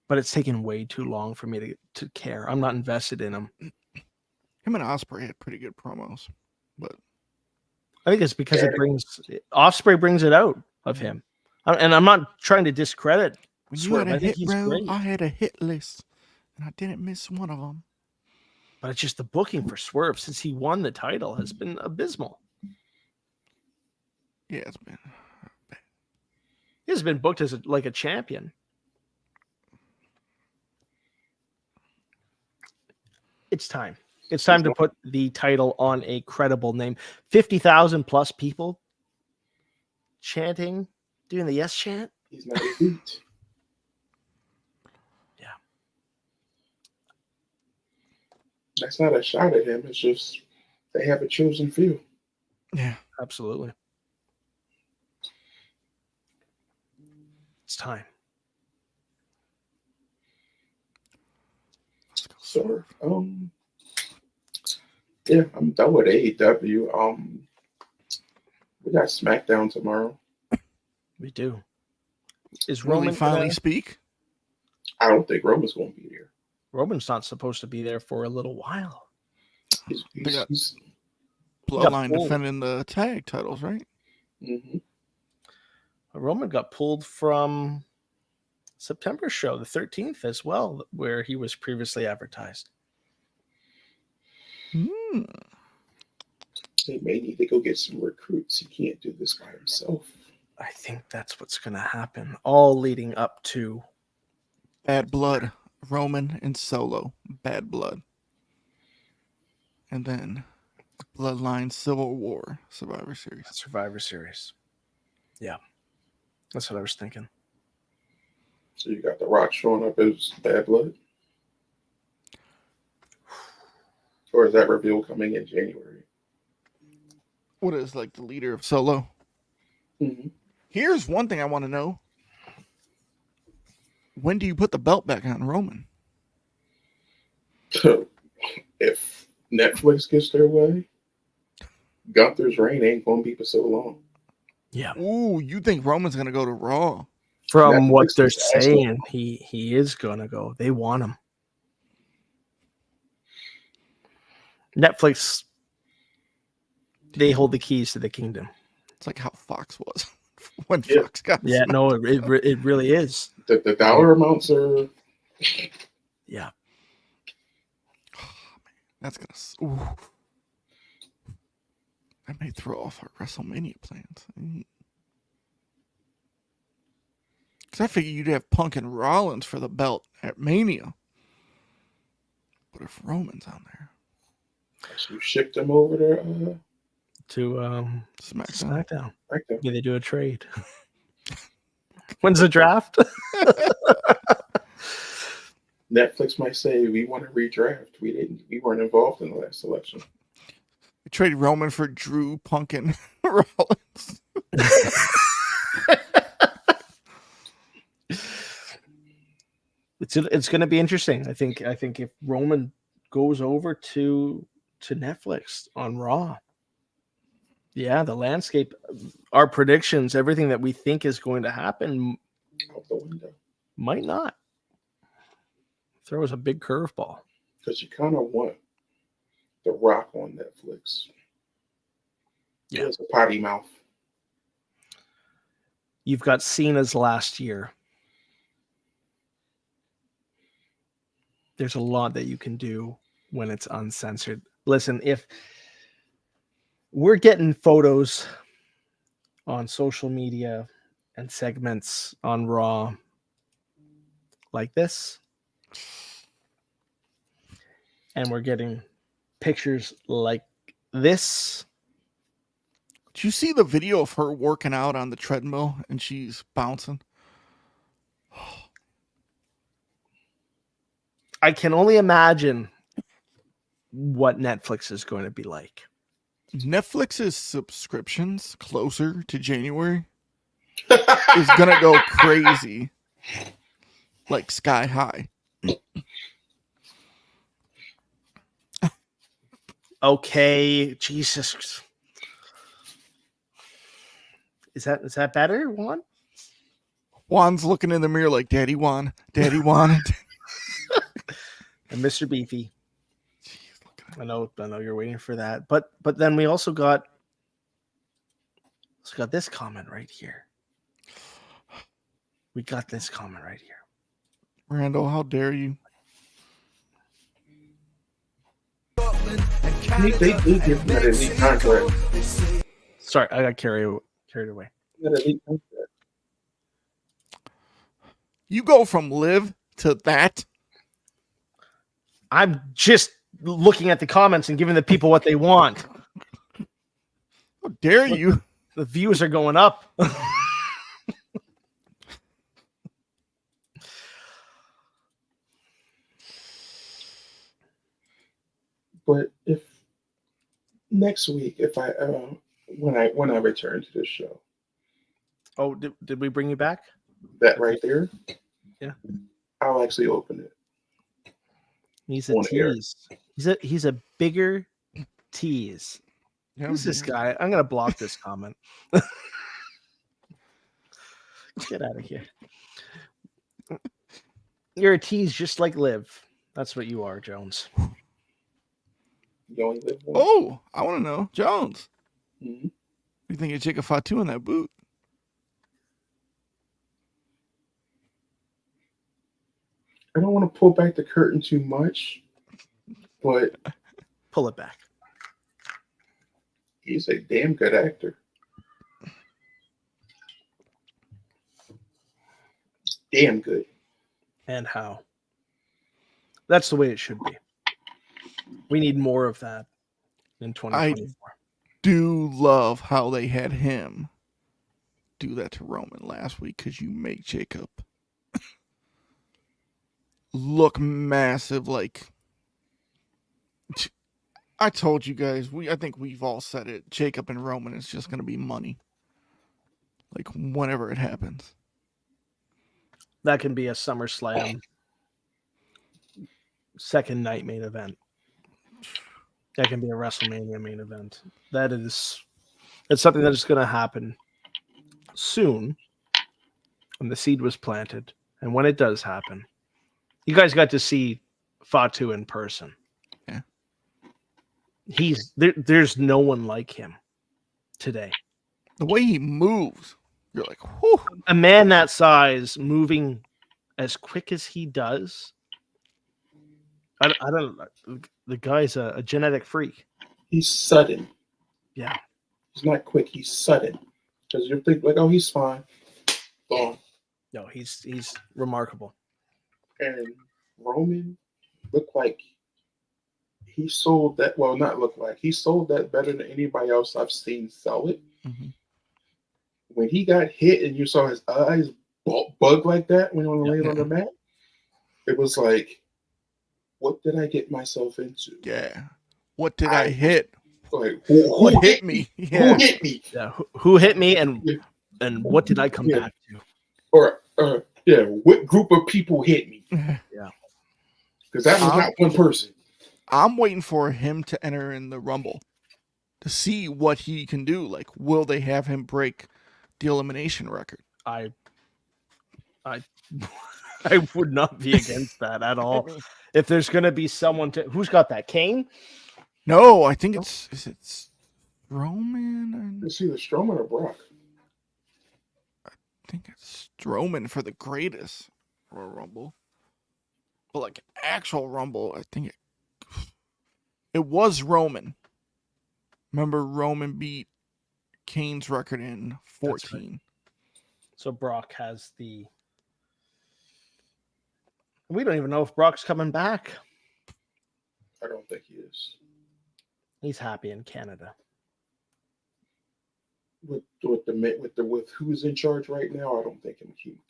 S1: But it's taken way too long for me to care. I'm not invested in him.
S2: Him and Ospreay had pretty good promos, but
S1: I think it's because Ospreay brings it out of him. And I'm not trying to discredit
S2: when
S1: Swerve.
S2: you had
S1: I
S2: a
S1: think
S2: hit,
S1: he's
S2: bro,
S1: great.
S2: I had a hit list, and I didn't miss one of them.
S1: But it's just the booking for Swerve since he won the title has been abysmal.
S2: Yeah, it's been bad.
S1: He has been booked as like a champion. It's time. It's time to put the title on a credible name. 50,000 plus people chanting, doing the yes chant.
S3: He's not elite.
S1: Yeah.
S3: That's not a shot at him. It's just they have a chosen few.
S2: Yeah,
S1: Absolutely. It's time.
S3: So, yeah, I'm done with AEW. We got SmackDown tomorrow.
S1: We do. Is
S2: Will he
S1: Roman
S2: finally
S1: gonna-
S2: speak?
S3: I don't think Roman's going to be there.
S1: Roman's not supposed to be there for a little while.
S2: They got
S3: He's
S2: Bloodline
S1: pulled.
S2: defending the tag titles, right?
S3: mhm.
S1: Roman got pulled from September show, the 13th as well, where he was previously advertised.
S2: Hmm.
S3: He may need to go get some recruits. He can't do this by himself.
S1: I think that's what's going to happen. All leading up to
S2: Bad Blood, Roman and Solo, Bad Blood. And then Bloodline Civil War Survivor Series.
S1: Survivor Series. Yeah. That's what I was thinking.
S3: So you got The Rock showing up as Bad Blood? Or is that reveal coming in January?
S2: What is like the leader of Solo?
S3: Mm-hmm.
S2: Here's one thing I want to know. When do you put the belt back on Roman?
S3: If Netflix gets their way, Gunther's reign ain't going to be for so long.
S1: Yeah.
S2: Ooh, you think Roman's going to go to Raw?
S1: From
S3: Netflix
S1: what they're
S3: is asking.
S1: saying, he is going to go. They want him. Netflix, they hold the keys to the kingdom.
S2: It's like how Fox was when
S3: Yeah.
S2: Fox got
S1: Yeah,
S2: smacked.
S1: no, it really is.
S3: The dollar amounts are...
S1: Yeah.
S2: That's going to... Ooh. That may throw off our WrestleMania plans. Because I figured you'd have Punk and Rollins for the belt at Mania. But if Roman's on there,
S3: You shipped them over to
S1: To
S2: SmackDown.
S1: SmackDown.
S3: SmackDown.
S1: Yeah, they do a trade. When's the draft?
S3: Netflix might say we want to redraft. We weren't involved in the last election.
S2: We traded Roman for Drew, Punk, and Rollins.
S1: It's going to be interesting. I think if Roman goes over to Netflix on Raw, yeah, the landscape, our predictions, everything that we think is going to happen
S3: Out the window.
S1: might not. Throw us a big curveball.
S3: Because you kind of want The Rock on Netflix.
S1: Yeah.
S3: He has a potty mouth.
S1: You've got Cena's last year. There's a lot that you can do when it's uncensored. Listen, if we're getting photos on social media and segments on Raw like this, and we're getting pictures like this,
S2: Did you see the video of her working out on the treadmill and she's bouncing?
S1: I can only imagine what Netflix is going to be like.
S2: Netflix's subscriptions closer to January is gonna go crazy, like sky high.
S1: Okay, Jesus. Is that better, Juan?
S2: Juan's looking in the mirror like, Daddy Juan, Daddy Juan.
S1: And Mr. Beefy. I know you're waiting for that. But then we also got this comment right here. We got this comment right here.
S2: Randall, how dare you?
S3: They did give that elite contract.
S1: Sorry, I got carried away.
S3: That elite contract.
S2: You go from live to that.
S1: I'm just looking at the comments and giving the people what they want.
S2: How dare you?
S1: The views are going up.
S3: But if next week, if I when I return to this show,
S1: Oh, did we bring you back?
S3: that right there,
S1: Yeah.
S3: I'll actually open it.
S1: He's a
S3: On air.
S1: tease. He's a bigger tease. Who's this guy? I'm gonna block this comment. Get out of here. You're a tease just like Liv. That's what you are, Jones.
S3: You only live once.
S2: Oh, I want to know. Jones.
S3: Mhm.
S2: You think of Jacob Fatu in that boot?
S3: I don't want to pull back the curtain too much, but
S1: Pull it back.
S3: he's a damn good actor. Damn good.
S1: And how? That's the way it should be. We need more of that in 2024.
S2: Do love how they had him do that to Roman last week because you make Jacob look massive. Like, I told you guys, I think we've all said it. Jacob and Roman is just going to be money. Like, whenever it happens.
S1: That can be a SummerSlam second night main event. That can be a WrestleMania main event. It's something that is going to happen soon when the seed was planted. And when it does happen, you guys got to see Fatu in person.
S2: Yeah.
S1: There's no one like him today.
S2: The way he moves, you're like, whew.
S1: A man that size moving as quick as he does. I don't know. The guy's a genetic freak.
S3: He's sudden.
S1: Yeah.
S3: He's not quick. He's sudden. Because you think like, oh, he's fine. Gone.
S1: No, he's remarkable.
S3: And Roman looked like he sold that. Well, not look like. He sold that better than anybody else I've seen sell it.
S2: Mm-hmm.
S3: When he got hit and you saw his eyes bug like that when he was laying on the mat, it was like, what did I get myself into?
S2: Yeah. What did I hit?
S3: Like, who hit me?
S2: Yeah.
S3: Who hit me?
S1: Yeah, who hit me and what did I come
S3: Yeah.
S1: back to?
S3: Or what group of people hit me?
S1: Yeah.
S3: Because that was not one person.
S2: I'm waiting for him to enter in the Rumble to see what he can do. Like, will they have him break the elimination record?
S1: I would not be against that at all. If there's going to be someone who's got that, Kane?
S2: No, I think it's Strowman.
S3: It's either Strowman or Brock.
S2: I think it's Strowman for the greatest Royal Rumble. But like actual Rumble, I think it was Roman. Remember, Roman beat Kane's record in 14.
S1: Right. So Brock has the. We don't even know if Brock's coming back.
S3: I don't think he is.
S1: He's happy in Canada.
S3: With who's in charge right now, I don't think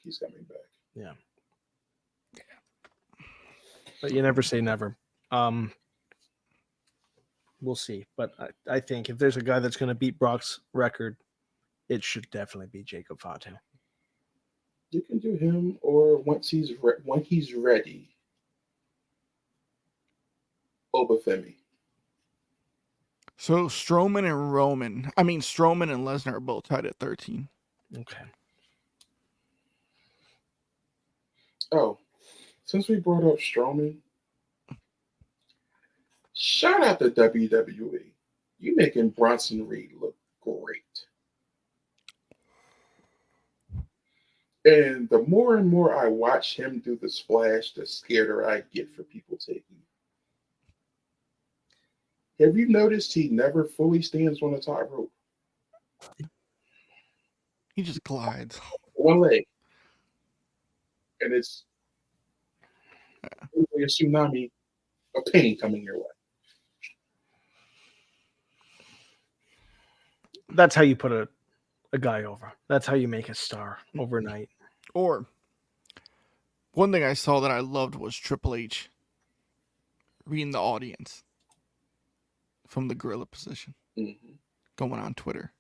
S3: he's coming back.
S1: Yeah. But you never say never. we'll see. But I think if there's a guy that's going to beat Brock's record, it should definitely be Jacob Fatu.
S3: You can do him, or when he's ready, Obafemi.
S2: So Strowman and Lesnar are both tied at 13.
S1: Okay.
S3: Oh, since we brought up Strowman, shout out to WWE. You making Bronson Reed look great. And the more and more I watch him do the splash, the scareder I get for people taking. Have you noticed he never fully stands on the top rope?
S2: He just glides.
S3: One leg. And it's a tsunami of pain coming your way.
S1: That's how you put a guy over. That's how you make a star overnight.
S2: Or one thing I saw that I loved was Triple H reading the audience from the gorilla position, going on Twitter.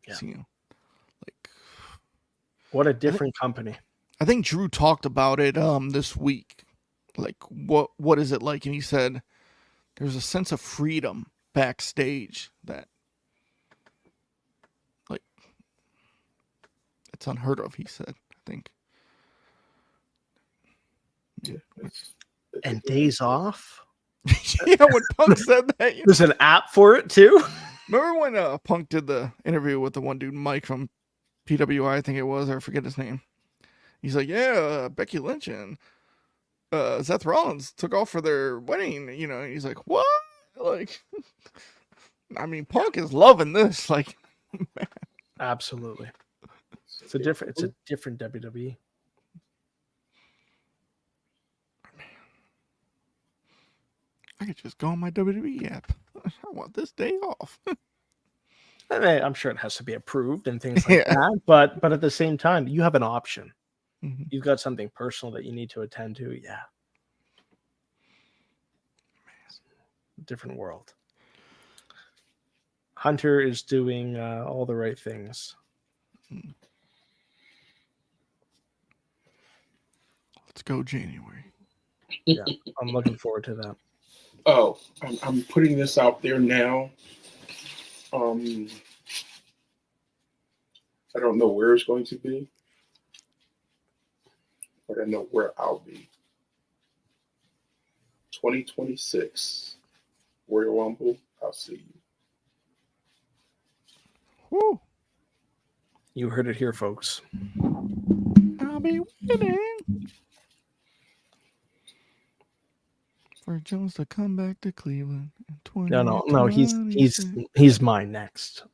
S1: Yeah.
S2: So, like,
S1: what a different company.
S2: I think Drew talked about it this week. Like, what is it like? And he said there's a sense of freedom backstage that, like, it's unheard of, he said, I think.
S3: Yeah.
S1: And days off?
S2: Yeah, when Punk said that.
S1: There's an app for it, too?
S2: Remember when Punk did the interview with the one dude, Mike from PWI, I think it was, or I forget his name. He's like, yeah, Becky Lynch and Seth Rollins took off for their wedding. He's like, what? Like, I mean, Punk is loving this. Like, man.
S1: Absolutely. It's a different WWE.
S2: I could just go on my WWE app. I want this day off.
S1: I'm sure it has to be approved and things like that. But at the same time, you have an option. Mm-hmm. You've got something personal that you need to attend to. Yeah. Different world. Hunter is doing all the right things.
S2: Let's go January.
S1: Yeah, I'm looking forward to that.
S3: Oh, I'm putting this out there now. I don't know where it's going to be, but I know where I'll be. 2026 Royal Rumble. I'll see you.
S2: Woo!
S1: You heard it here, folks.
S2: I'll be winning. For Jones to come back to Cleveland in 20.
S1: No. He's mine next.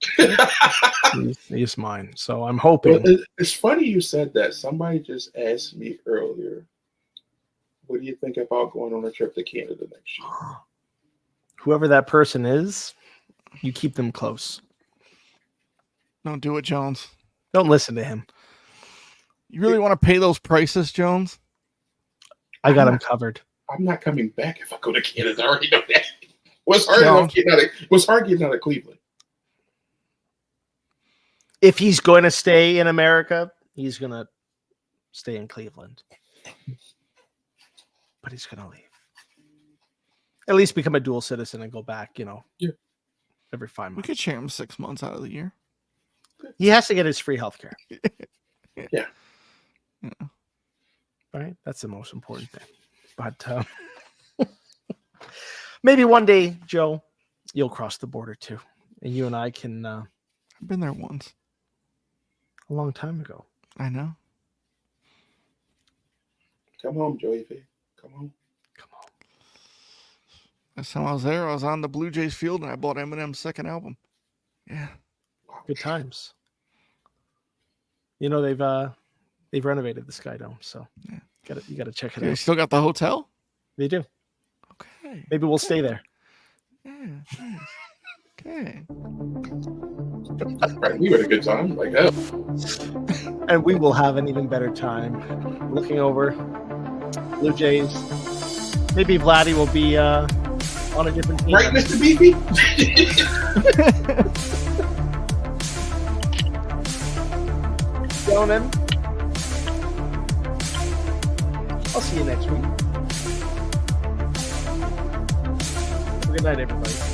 S1: he's mine. So I'm hoping.
S3: Well, it's funny you said that. Somebody just asked me earlier, what do you think about going on a trip to Canada next year?
S1: Whoever that person is, you keep them close.
S2: Don't do it, Jones.
S1: Don't listen to him.
S2: You really want to pay those prices, Jones?
S1: I got him covered.
S3: I'm not coming back if I go to Canada. I already know that. What's hard getting out of Cleveland?
S1: If he's going to stay in America, he's going to stay in Cleveland. But he's going to leave. At least become a dual citizen and go back, every 5 months.
S2: We could share him 6 months out of the year.
S1: He has to get his free healthcare.
S3: Yeah.
S1: Right? That's the most important thing. But maybe one day, Joe, you'll cross the border too. And you and I can...
S2: I've been there once.
S1: A long time ago.
S2: I know.
S3: Come home, Joey. Come home.
S2: Last time I was there, I was on the Blue Jays field and I bought Eminem's second album. Yeah.
S1: Good times. They've renovated the Sky Dome, so you gotta check it out.
S2: They still got the hotel?
S1: They do.
S2: Okay.
S1: Maybe we'll stay there.
S2: Yeah. Nice. Okay.
S3: Right, we had a good time, like that.
S1: And we will have an even better time looking over Blue Jays. Maybe Vladdy will be on a different team.
S3: Right, Mr. Beefy?
S1: Gentlemen, I'll see you next week. Have a good night, everybody.